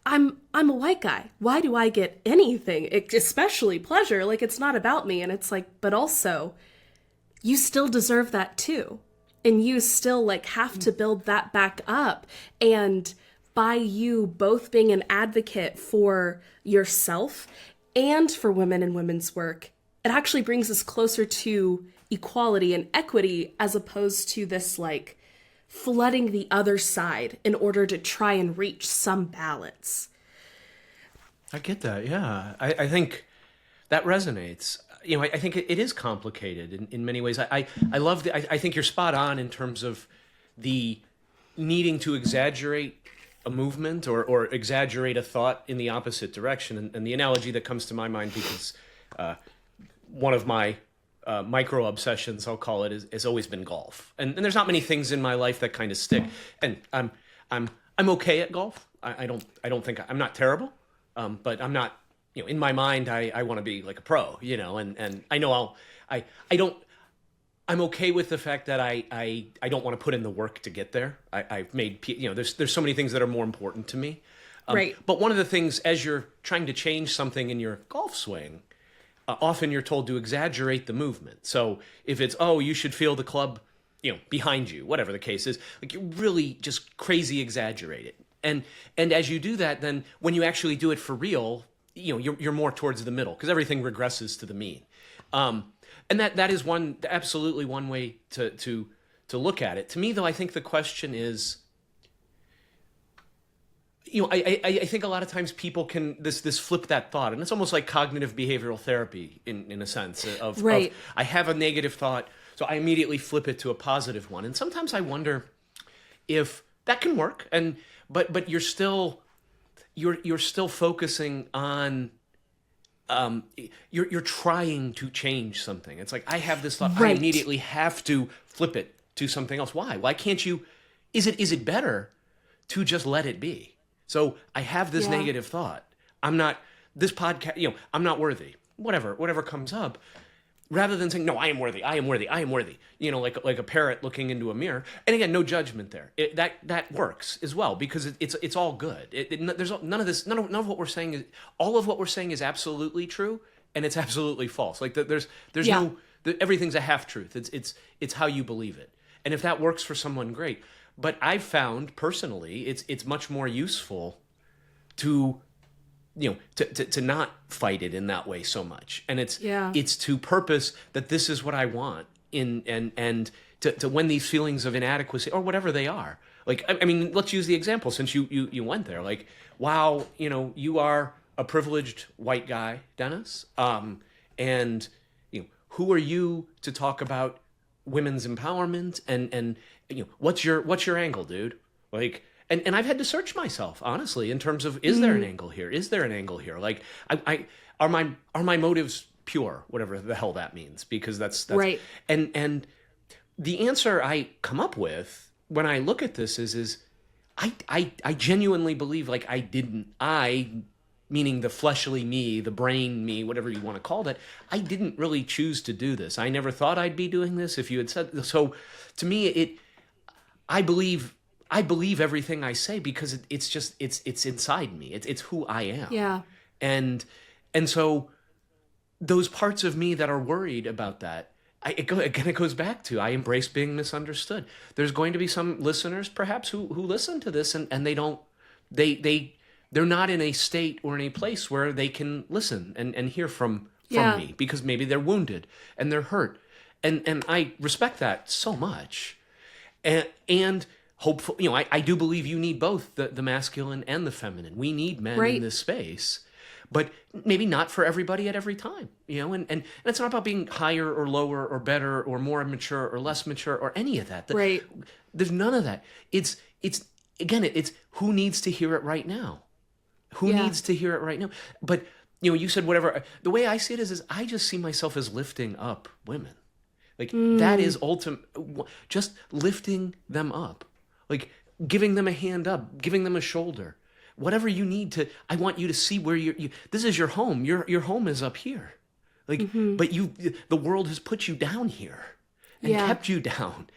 I'm a white guy. Why do I get anything, especially pleasure? Like, it's not about me. And it's like, but also you still deserve that too. And you still like have to build that back up. And by you both being an advocate for yourself and for women and women's work, it actually brings us closer to equality and equity, as opposed to this like flooding the other side in order to try and reach some balance. I get that. Yeah. I think that resonates. You know, I think it is complicated in many ways. I love I think you're spot on in terms of the needing to exaggerate a movement or exaggerate a thought in the opposite direction. And the analogy that comes to my mind, because one of my micro obsessions, I'll call it, has always been golf. And there's not many things in my life that kind of stick. And I'm okay at golf. I don't think I'm not terrible, but I'm not. You know, in my mind, I want to be like a pro. You know, and I know I don't. I'm okay with the fact that I don't want to put in the work to get there. I've made, there's so many things that are more important to me. Right. But one of the things, as you're trying to change something in your golf swing, often you're told to exaggerate the movement. So if it's, you should feel the club, behind you, whatever the case is, like you really just crazy exaggerate it. And as you do that, then when you actually do it for real, you're more towards the middle because everything regresses to the mean. And that is absolutely one way to look at it. To me, though, I think the question is, I think a lot of times people can this flip that thought, and it's almost like cognitive behavioral therapy in a sense of I have a negative thought, so I immediately flip it to a positive one. And sometimes I wonder if that can work, but you're still focusing on. You're trying to change something. It's like, I have this thought, I immediately have to flip it to something else. Why can't you? Is it better to just let it be? So I have this negative thought. I'm not this podcast. I'm not worthy. Whatever comes up, rather than saying, no, I am worthy. I am worthy. I am worthy. Like a parrot looking into a mirror. And again, no judgment there. That works as well because it's all good. There's none of this. None of what we're saying is. All of what we're saying is absolutely true, and it's absolutely false. Like there's no. Everything's a half truth. It's how you believe it. And if that works for someone, great. But I've found personally, it's much more useful to not fight it in that way so much. And it's to purpose that this is what I want and to when these feelings of inadequacy or whatever they are. Like, I mean, let's use the example since you went there. Like, wow, you are a privileged white guy, Dennis. And who are you to talk about women's empowerment and what's your angle, dude? Like, and I've had to search myself, honestly, in terms of, is there an angle here? Is there an angle here? Like, are my motives pure? Whatever the hell that means, because that's right. And the answer I come up with when I look at this is I genuinely believe, like, meaning the fleshly me, the brain me, whatever you want to call that, I didn't really choose to do this. I never thought I'd be doing this if you had said so. To me, I believe everything I say because it's inside me. It's who I am. Yeah. And so those parts of me that are worried about that, it goes back to, I embrace being misunderstood. There's going to be some listeners perhaps who listen to this and they're not in a state or in a place where they can listen and hear from me because maybe they're wounded and they're hurt. And I respect that so much. And hopefully, I do believe you need both the masculine and the feminine. We need men in this space, but maybe not for everybody at every time, and it's not about being higher or lower or better or more mature or less mature or any of that. Right. There's none of that. It's who needs to hear it right now. Who needs to hear it right now? But, you said whatever. The way I see it is I just see myself as lifting up women. Like, that is ultimate, just lifting them up. Like, giving them a hand up, giving them a shoulder. Whatever you need to, I want you to see where this is your home. Your home is up here. Like, but the world has put you down here and kept you down.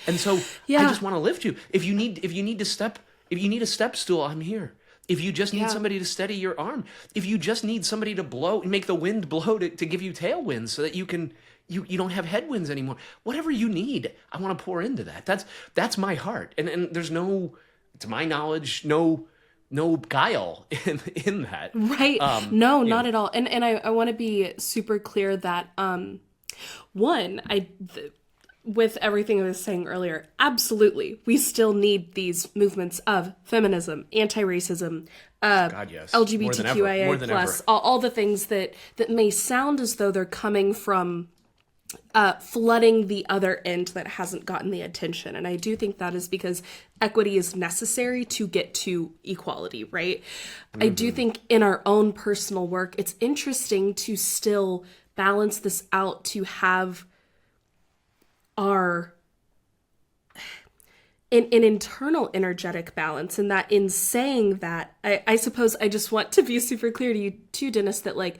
And so I just want to lift you. If you need a step stool, I'm here. If you just need somebody to steady your arm, if you just need somebody to make the wind blow to give you tailwinds so that you can, you don't have headwinds anymore. Whatever you need, I want to pour into that. That's my heart. And there's no, to my knowledge, no guile in that. Right. No, not at all. And I want to be super clear that, with everything I was saying earlier, absolutely, we still need these movements of feminism, anti-racism, LGBTQIA+, all the things that may sound as though they're coming from flooding the other end that hasn't gotten the attention. And I do think that is because equity is necessary to get to equality, right? I do think in our own personal work, it's interesting to still balance this out, to have an internal energetic balance, and that in saying that, I suppose I just want to be super clear to you too, Dennis, that like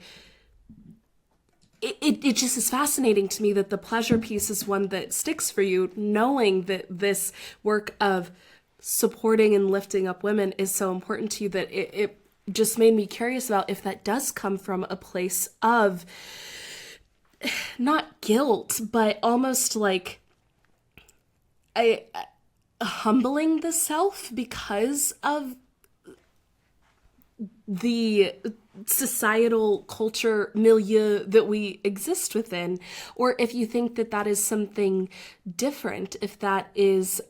it just is fascinating to me that the pleasure piece is one that sticks for you, knowing that this work of supporting and lifting up women is so important to you, that it just made me curious about if that does come from a place of not guilt, but almost like a humbling the self because of the societal culture milieu that we exist within, or if you think that that is something different, if that is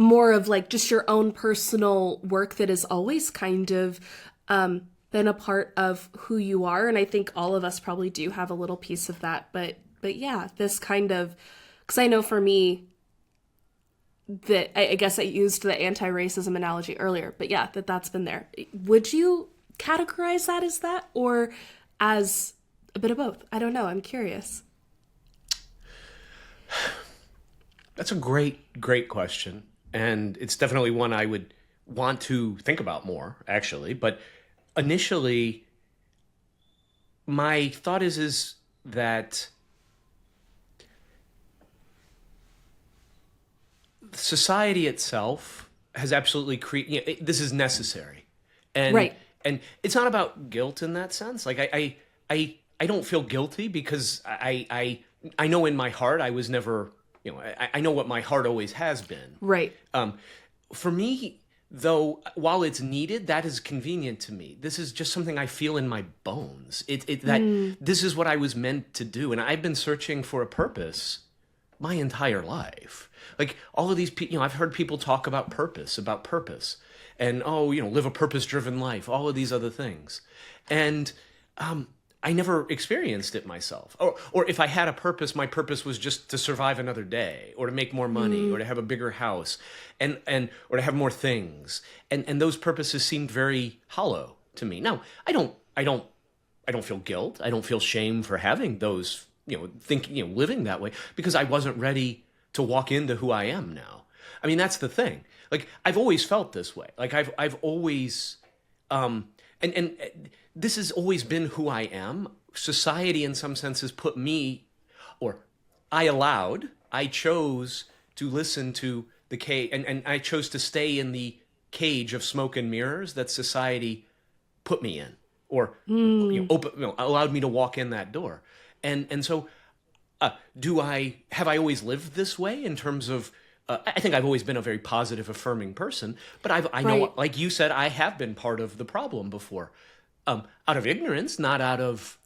more of like just your own personal work that has always kind of been a part of who you are. And I think all of us probably do have a little piece of that, but yeah, this kind of, because I know for me, that I guess I used the anti-racism analogy earlier, but yeah, that's been there. Would you categorize that as that, or as a bit of both? I don't know. I'm curious. That's a great question. And it's definitely one I would want to think about more, actually. But initially, my thought is that society itself has absolutely created, this is necessary. And, right. And it's not about guilt in that sense. Like I don't feel guilty because I know in my heart I was never, I know what my heart always has been. Right. For me, though, while it's needed, that is convenient to me. This is just something I feel in my bones. This is what I was meant to do. And I've been searching for a purpose my entire life. Like all of these people, I've heard people talk about purpose, and live a purpose-driven life, all of these other things. And I never experienced it myself. Or if I had a purpose, my purpose was just to survive another day, or to make more money, or to have a bigger house, and or to have more things. And those purposes seemed very hollow to me. Now, I don't feel guilt. I don't feel shame for having those, living that way, because I wasn't ready to walk into who I am now. I mean, that's the thing. Like, I've always felt this way. Like, I've always, and this has always been who I am. Society, in some senses, put me, or I chose to listen to the cage, and I chose to stay in the cage of smoke and mirrors that society put me in, or allowed me to walk in that door. And so, have I always lived this way in terms of, I think I've always been a very positive, affirming person, but I know, like you said, I have been part of the problem before, out of ignorance, not out of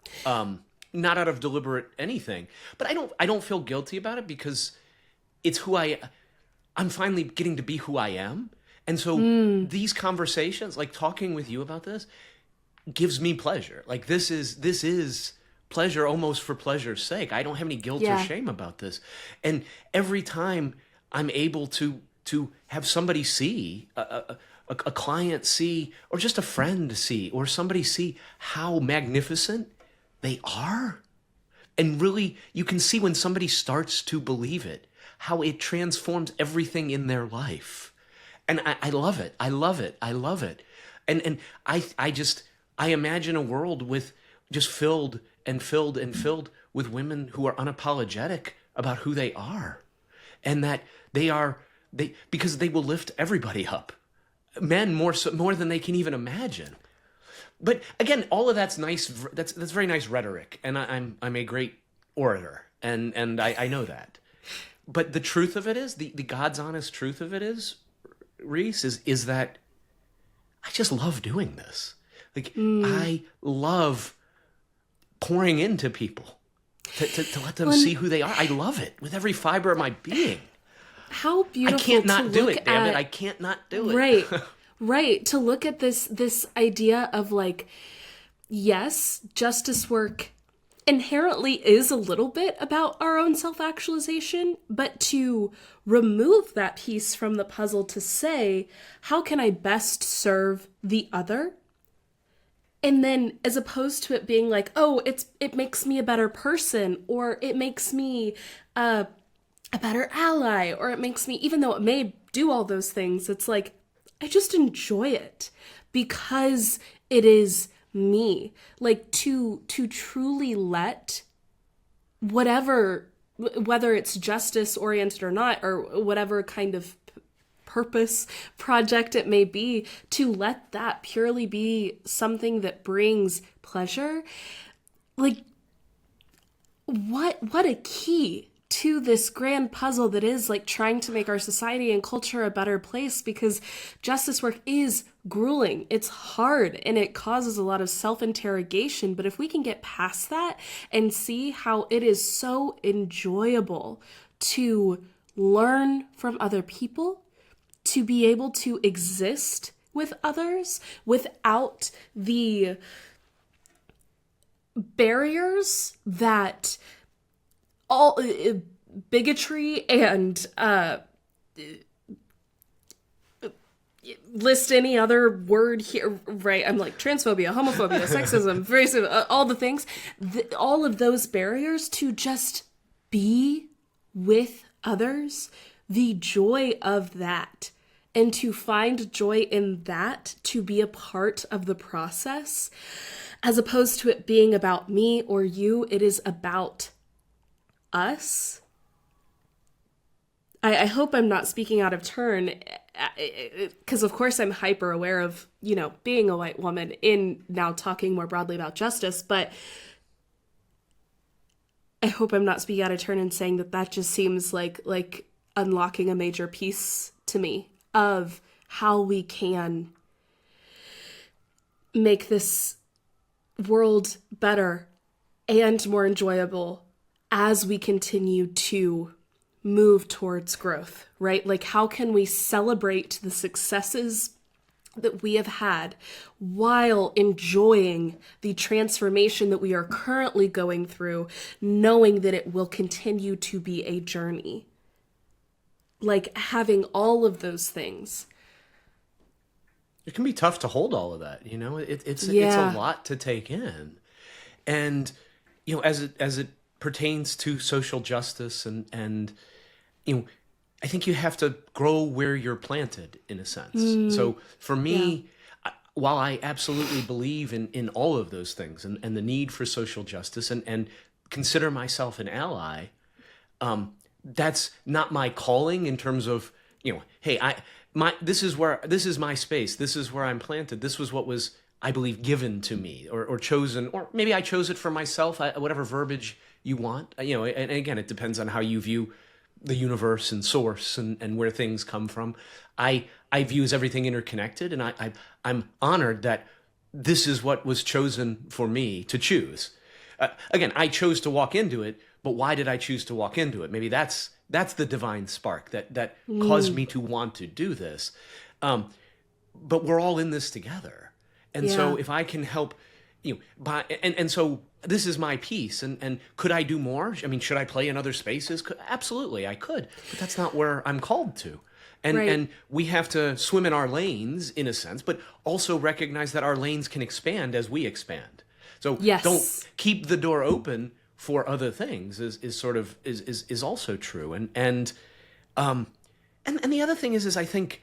deliberate anything. But I don't feel guilty about it, because it's who I'm finally getting to be who I am. And so these conversations, like talking with you about this, gives me pleasure. Like this is pleasure almost for pleasure's sake. I don't have any guilt or shame about this. And every time I'm able to have somebody see, a client see, or just a friend see, or somebody see how magnificent they are. And really, you can see when somebody starts to believe it, how it transforms everything in their life. And I love it. I love it. I love it. And I imagine a world with just filled with women who are unapologetic about who they are. And that because they will lift everybody up. Men more than they can even imagine. But again, all of that's nice. That's very nice rhetoric, and I'm a great orator, and I know that. But the truth of it is, the God's honest truth of it is, Reese, is that I just love doing this. Like I love pouring into people to let them see who they are. I love it with every fiber of my being. How beautiful! I can't not do it, damn it! I can't not do it. Right, right. To look at this idea of like, yes, justice work inherently is a little bit about our own self-actualization, but to remove that piece from the puzzle to say, how can I best serve the other? And then, as opposed to it being like, oh, it makes me a better person, or it makes me a better ally, or it makes me, even though it may do all those things, it's like, I just enjoy it because it is me. Like to truly let whatever, whether it's justice oriented or not, or whatever kind of purpose project it may be, to let that purely be something that brings pleasure. Like, what a key to this grand puzzle that is like trying to make our society and culture a better place, because justice work is grueling, it's hard, and it causes a lot of self-interrogation. But if we can get past that and see how it is so enjoyable to learn from other people, to be able to exist with others without the barriers that all bigotry and list any other word here, right? I'm like transphobia, homophobia, sexism, racism, all the things, all of those barriers, to just be with others, the joy of that, and to find joy in that, to be a part of the process, as opposed to it being about me or you. It is about us. I hope I'm not speaking out of turn, because of course I'm hyper aware of, being a white woman in now talking more broadly about justice, but I hope I'm not speaking out of turn in saying that just seems like unlocking a major piece to me of how we can make this world better and more enjoyable as we continue to move towards growth, right? Like, how can we celebrate the successes that we have had while enjoying the transformation that we are currently going through, knowing that it will continue to be a journey? Like, having all of those things. It can be tough to hold all of that, it's a lot to take in. And, as it pertains to social justice and I think you have to grow where you're planted, in a sense. So for me, while I absolutely believe in all of those things and the need for social justice and consider myself an ally, that's not my calling in terms of, hey, this is my space. This is where I'm planted. This was what was, I believe, given to me or chosen, or maybe I chose it for myself, whatever verbiage you want, and again, it depends on how you view the universe and source and where things come from. I view as everything interconnected, and I'm honored that this is what was chosen for me to choose. Again, I chose to walk into it, but why did I choose to walk into it? Maybe that's the divine spark that caused me to want to do this. But we're all in this together. And so if I can help, and so this is my piece. And could I do more? I mean, should I play in other spaces? Absolutely, I could. But that's not where I'm called to. And we have to swim in our lanes, in a sense, but also recognize that our lanes can expand as we expand. So don't keep the door open for other things is also true. And the other thing is I think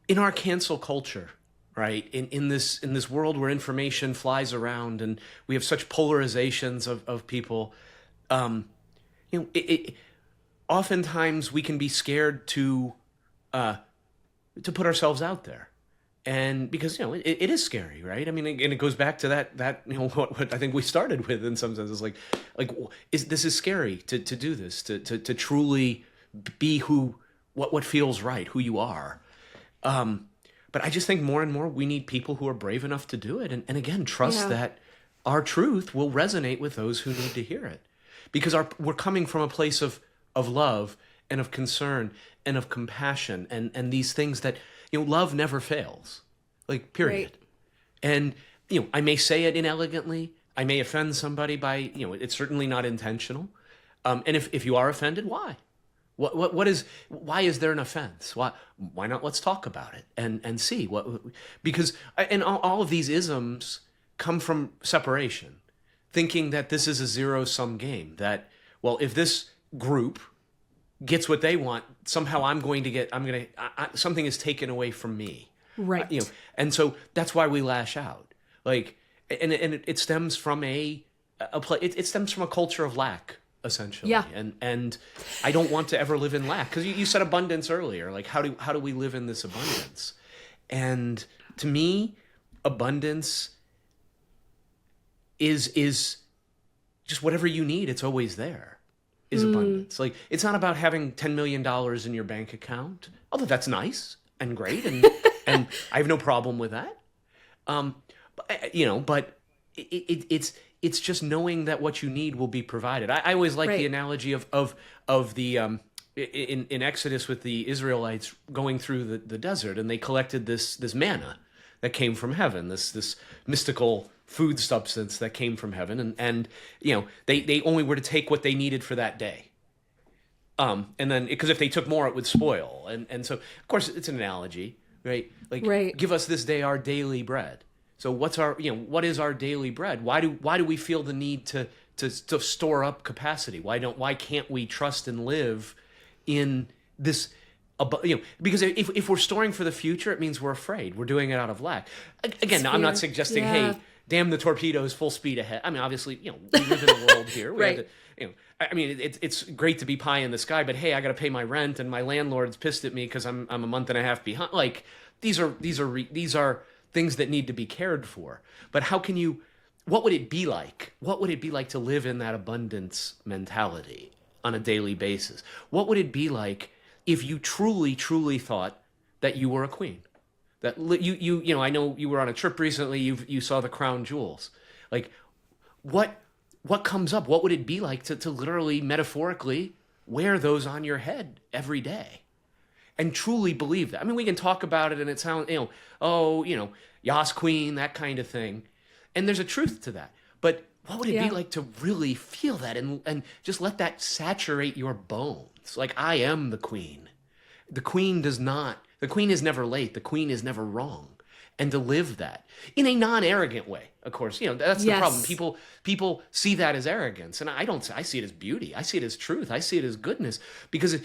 in our cancel culture, right, in this world where information flies around and we have such polarizations of people, oftentimes we can be scared to put ourselves out there. And because, it is scary, right? I mean, and it goes back to that what I think we started with in some senses, like this is scary to do this, to truly be what feels right, who you are. But I just think more and more we need people who are brave enough to do it. And again, trust that our truth will resonate with those who need to hear it. Because we're coming from a place of love and of concern and of compassion and these things that, love never fails, like, period. Right. And, I may say it inelegantly. I may offend somebody by, it's certainly not intentional. And if you are offended, why? Why is there an offense? Why not? Let's talk about it and see because all of these isms come from separation, thinking that this is a zero-sum game, that, well, if this group gets what they want, somehow something is taken away from me. Right. And so that's why we lash out. Like, and it stems from it stems from a culture of lack, essentially. Yeah. And I don't want to ever live in lack, because you said abundance earlier. Like, how do we live in this abundance? And to me, abundance is just whatever you need. It's always there. Is abundance. Like, it's not about having $10 million in your bank account, although that's nice and great, and and I have no problem with that. But it's just knowing that what you need will be provided. I always like the analogy of the in Exodus with the Israelites going through the desert, and they collected this manna that came from heaven, this mystical food substance that came from heaven, and they only were to take what they needed for that day. And then, because if they took more, it would spoil. And so, of course, it's an analogy, right? Like, give us this day our daily bread. So what is our daily bread? Why do we feel the need to store up capacity? Why can't we trust and live in this? Because if we're storing for the future, it means we're afraid. We're doing it out of lack. Again, I'm not suggesting, hey, damn the torpedoes, full speed ahead. I mean, obviously, we live in a world here. It's great to be pie in the sky, but hey, I got to pay my rent, and my landlord's pissed at me because I'm a month and a half behind. Like, these are things that need to be cared for. But what would it be like? What would it be like to live in that abundance mentality on a daily basis? What would it be like if you truly, truly thought that you were a queen? That I know you were on a trip recently. You saw the crown jewels. Like, what comes up? What would it be like to literally, metaphorically wear those on your head every day, and truly believe that? I mean, we can talk about it, and it sounds, Yas Queen, that kind of thing, and there's a truth to that. But what would it be like to really feel that and just let that saturate your bones? Like, I am the queen. The queen does not. The queen is never late. The queen is never wrong. And to live that in a non-arrogant way, of course, that's the problem. People see that as arrogance, and I don't. I see it as beauty. I see it as truth. I see it as goodness, because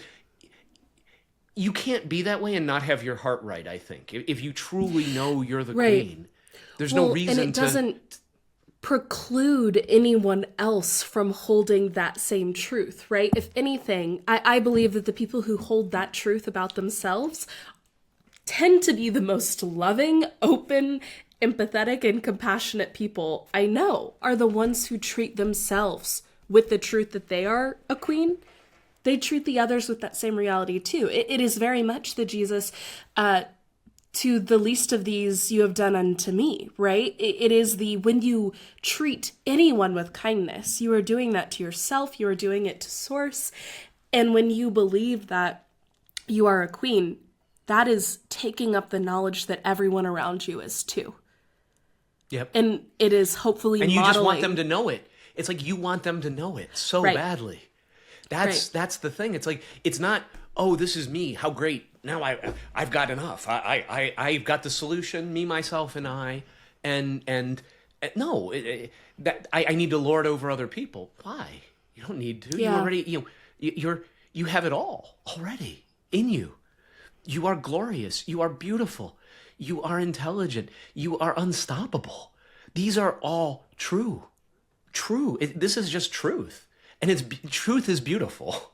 you can't be that way and not have your heart right. I think if you truly know you're the queen, there's no reason to. And it doesn't preclude anyone else from holding that same truth, right? If anything, I believe that the people who hold that truth about themselves tend to be the most loving, open, empathetic, and compassionate people I know, are the ones who treat themselves with the truth that they are a queen. They treat the others with that same reality too. It is very much the Jesus, to the least of these you have done unto me, right? It is when you treat anyone with kindness, you are doing that to yourself, you are doing it to source. And when you believe that you are a queen, that is taking up the knowledge that everyone around you is too. Yep. And it is hopefully and you modeling. Just want them to know it. It's like you want them to know it so badly. That's the thing. It's like, it's not, oh, this is me. How great. Now I've got enough. I've got the solution, me, myself, and I. And no, that I need to lord over other people. Why? You don't need to. Yeah. You already, you have it all already in you. You are glorious. You are beautiful. You are intelligent. You are unstoppable. These are all true. True. This is just truth. And truth is beautiful.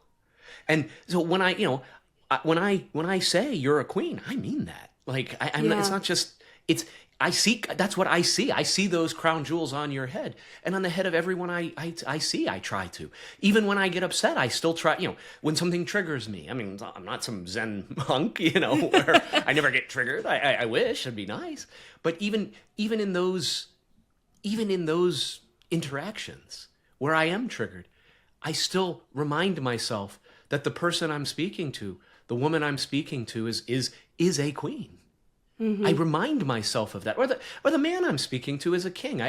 And so when I say you're a queen, I mean that. Like, it's not just, that's what I see. I see those crown jewels on your head, and on the head of everyone I see. I try to. Even when I get upset, I still try, when something triggers me. I mean, I'm not some Zen monk, where I never get triggered. I wish, it'd be nice. But even in those interactions where I am triggered, I still remind myself that the person I'm speaking to, the woman I'm speaking to, is a queen. Mm-hmm. I remind myself of that, or the man I'm speaking to is a king.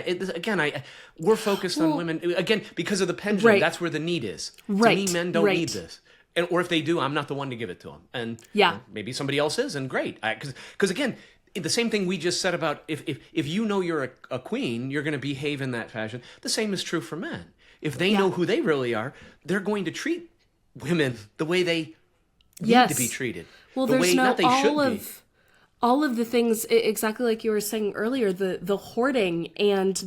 We're focused on women again because of the pendulum. Right. That's where the need is. Right. To me, men don't need this, or if they do, I'm not the one to give it to them. And maybe somebody else is, and great. Because again, the same thing we just said about if you know you're a queen, you're going to behave in that fashion. The same is true for men. If they know who they really are, they're going to treat women the way they need to be treated. Well, there's all of the things, exactly like you were saying earlier, the hoarding and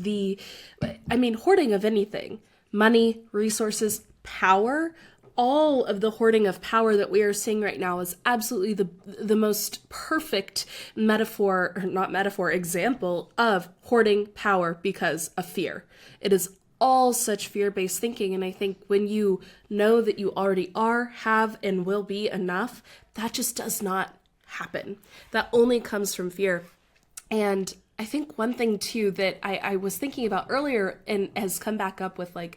hoarding of anything, money, resources, power, all of the hoarding of power that we are seeing right now is absolutely the most perfect metaphor, or not metaphor, example of hoarding power because of fear. It is all such fear-based thinking. And I think when you know that you already are, have, and will be enough, that just does not happen. That only comes from fear. And I think one thing too that I was thinking about earlier and has come back up with, like,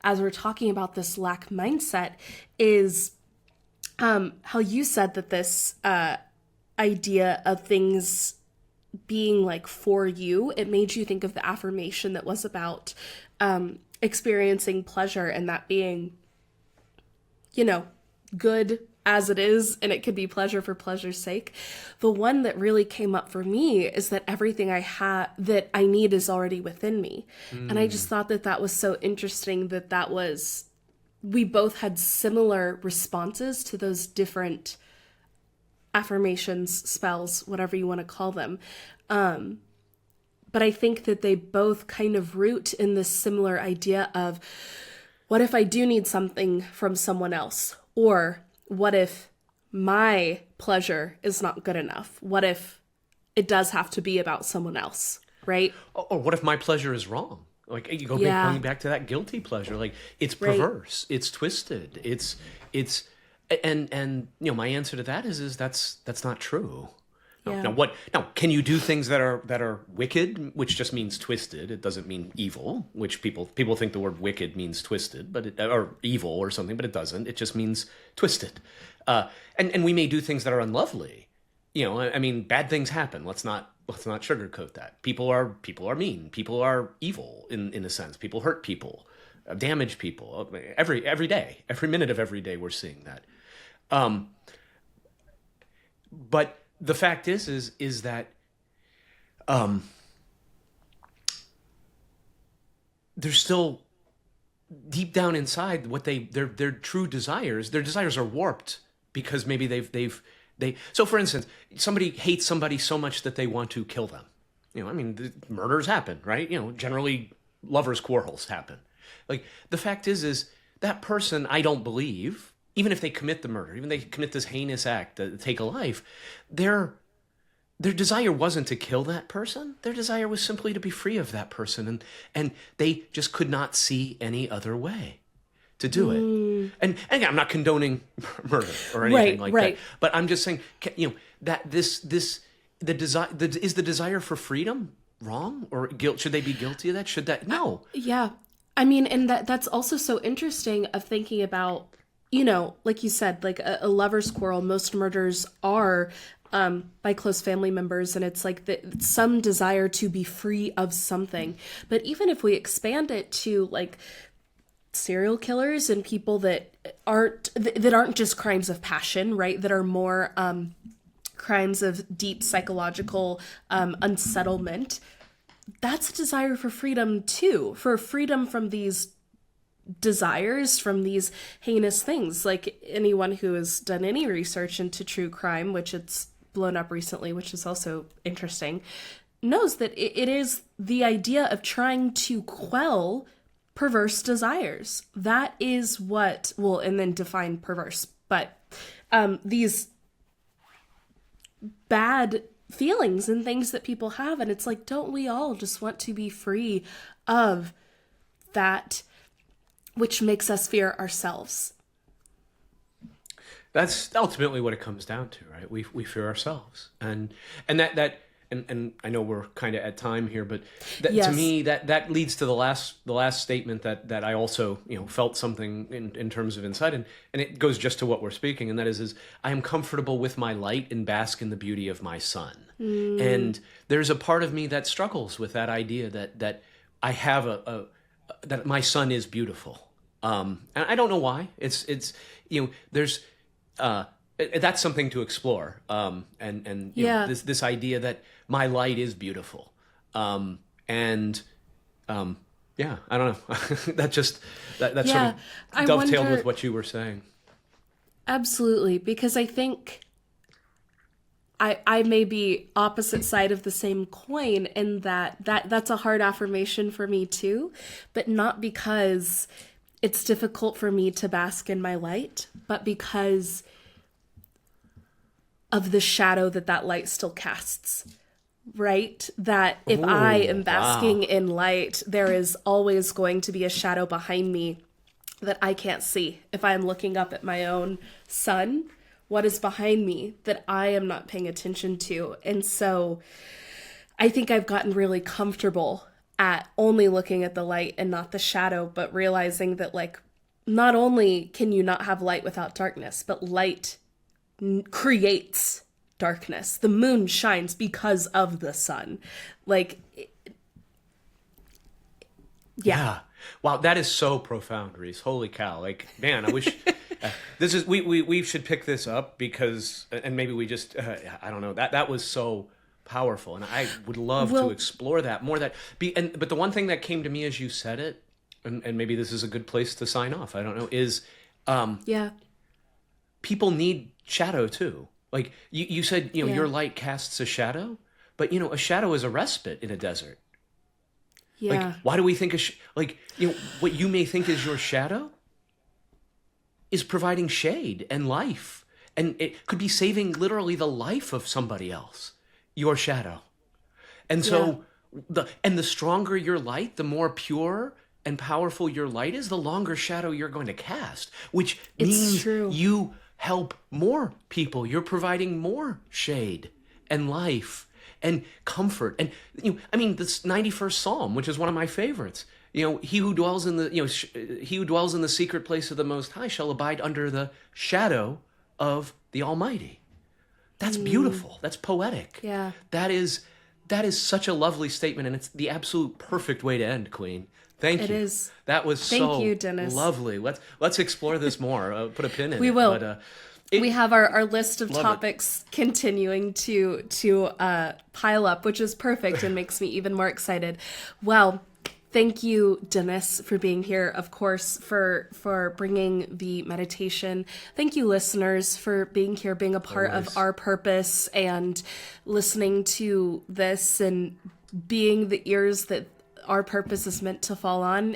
as we're talking about this lack mindset, is how you said that this idea of things being like for you, it made you think of the affirmation that was about experiencing pleasure, and that being, good as it is, and it could be pleasure for pleasure's sake. The one that really came up for me is that everything that I need is already within me. And I just thought that was so interesting that we both had similar responses to those different affirmations, spells, whatever you want to call them. But I think that they both kind of root in this similar idea of, what if I do need something from someone else? Or what if my pleasure is not good enough? What if it does have to be about someone else, right? Or what if my pleasure is wrong? Like, you go going back to that guilty pleasure. Like, it's perverse, it's twisted, and my answer to that is that's not true. Yeah. Now, can you do things that are wicked, which just means twisted? It doesn't mean evil, which people think the word wicked means twisted, or evil or something, but it doesn't. It just means twisted. And we may do things that are unlovely. Bad things happen. Let's not sugarcoat that. People are mean. People are evil in a sense. People hurt people, damage people. Every day, every minute of every day, we're seeing that. But the fact is that there's still deep down inside what their true desires. Their desires are warped because maybe so for instance, somebody hates somebody so much that they want to kill them. Murders happen, right? Generally lovers' quarrels happen. Like, the fact is that person, I don't believe, even if they commit the murder, even if they commit this heinous act to take a life, their desire wasn't to kill that person. Their desire was simply to be free of that person, and they just could not see any other way to do it. And again, I'm not condoning murder or anything that, but I'm just saying, that is the desire for freedom wrong or guilt? Should they be guilty of that? Should that? No. Yeah. And that's also so interesting of thinking about, like you said, like a lover's quarrel. Most murders are by close family members, and it's like some desire to be free of something. But even if we expand it to like serial killers and people that aren't just crimes of passion, right? That are more crimes of deep psychological unsettlement. That's a desire for freedom too, for freedom from these desires, from these heinous things. Like, anyone who has done any research into true crime, which it's blown up recently, which is also interesting, knows that it is the idea of trying to quell perverse desires. That is what, and then define perverse, but these bad feelings and things that people have. And it's like, don't we all just want to be free of that which makes us fear ourselves? That's ultimately what it comes down to, right? We fear ourselves, and that I know we're kind of at time here, but yes. To me that leads to the last statement that I also felt something in terms of insight, and it goes just to what we're speaking, and that is I am comfortable with my light and bask in the beauty of my sun. And there's a part of me that struggles with that idea that I have that my sun is beautiful, and I don't know why. It's there's that's something to explore, and this idea that my light is beautiful, I don't know. that sort of dovetailed with what you were saying. Absolutely, because I think I may be opposite side of the same coin in that's a hard affirmation for me too, but not because it's difficult for me to bask in my light, but because of the shadow that light still casts, right? That if I am basking in light, there is always going to be a shadow behind me that I can't see. If I'm looking up at my own sun, what is behind me that I am not paying attention to? And so I think I've gotten really comfortable at only looking at the light and not the shadow, but realizing that like, not only can you not have light without darkness, but light creates darkness. The moon shines because of the sun. Like, yeah. Wow, that is so profound, Reese. Holy cow! Like, man, I wish this is we should pick this up because, and maybe we just I don't know, that was so powerful, and I would love to explore that more. But the one thing that came to me as you said it, and maybe this is a good place to sign off. I don't know, is people need shadow too. Like you said, your light casts a shadow, but a shadow is a respite in a desert. Yeah. Like, why do we think what you may think is your shadow is providing shade and life, and it could be saving literally the life of somebody else. Your shadow, and so the stronger your light, the more pure and powerful your light is, the longer shadow you're going to cast, which means you help more people. You're providing more shade and life and comfort. And this 91st Psalm, which is one of my favorites. He who dwells in the secret place of the Most High shall abide under the shadow of the Almighty. That's beautiful. That's poetic. Yeah. That is such a lovely statement, and it's the absolute perfect way to end, Queen. Thank you. It is. That was Thank you, Dennis. Lovely. Let's explore this more. Put a pin in it. We will. But, we have our list of topics continuing to pile up, which is perfect and makes me even more excited. Well, thank you, Dennis, for being here, of course, for bringing the meditation. Thank you, listeners, for being here, being a part of our purpose and listening to this and being the ears that our purpose is meant to fall on.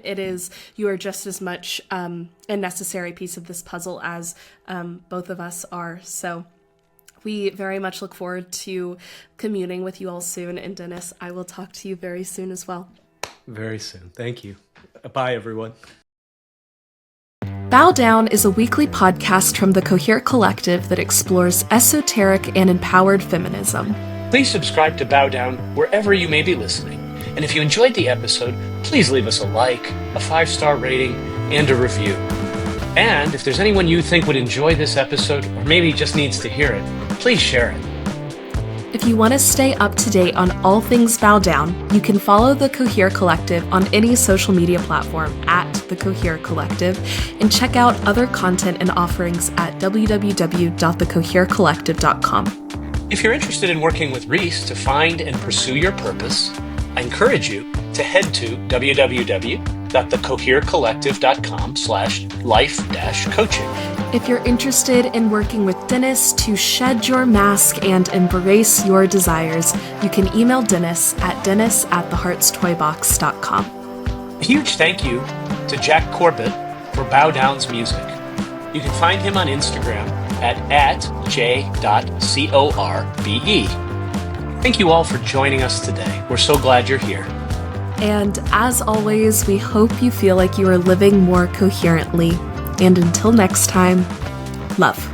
You are just as much a necessary piece of this puzzle as both of us are. So we very much look forward to communing with you all soon. And Dennis, I will talk to you very soon as well. Very soon. Thank you. Bye, everyone. Bow Down is a weekly podcast from the Cohere Collective that explores esoteric and empowered feminism. Please subscribe to Bow Down wherever you may be listening. And if you enjoyed the episode, please leave us a like, a 5-star rating, and a review. And if there's anyone you think would enjoy this episode, or maybe just needs to hear it, please share it. If you want to stay up to date on all things Bow Down, you can follow the Cohere Collective on any social media platform at the Cohere Collective, and check out other content and offerings at www.thecoherecollective.com. If you're interested in working with Reese to find and pursue your purpose, I encourage you to head to www.thecoherecollective.com/life-coaching. If you're interested in working with Dennis to shed your mask and embrace your desires, you can email Dennis at dennis@theheartstoybox.com. A huge thank you to Jack Corbett for Bow Down's music. You can find him on Instagram at j.corbe. Thank you all for joining us today. We're so glad you're here. And as always, we hope you feel like you are living more coherently. And until next time, love.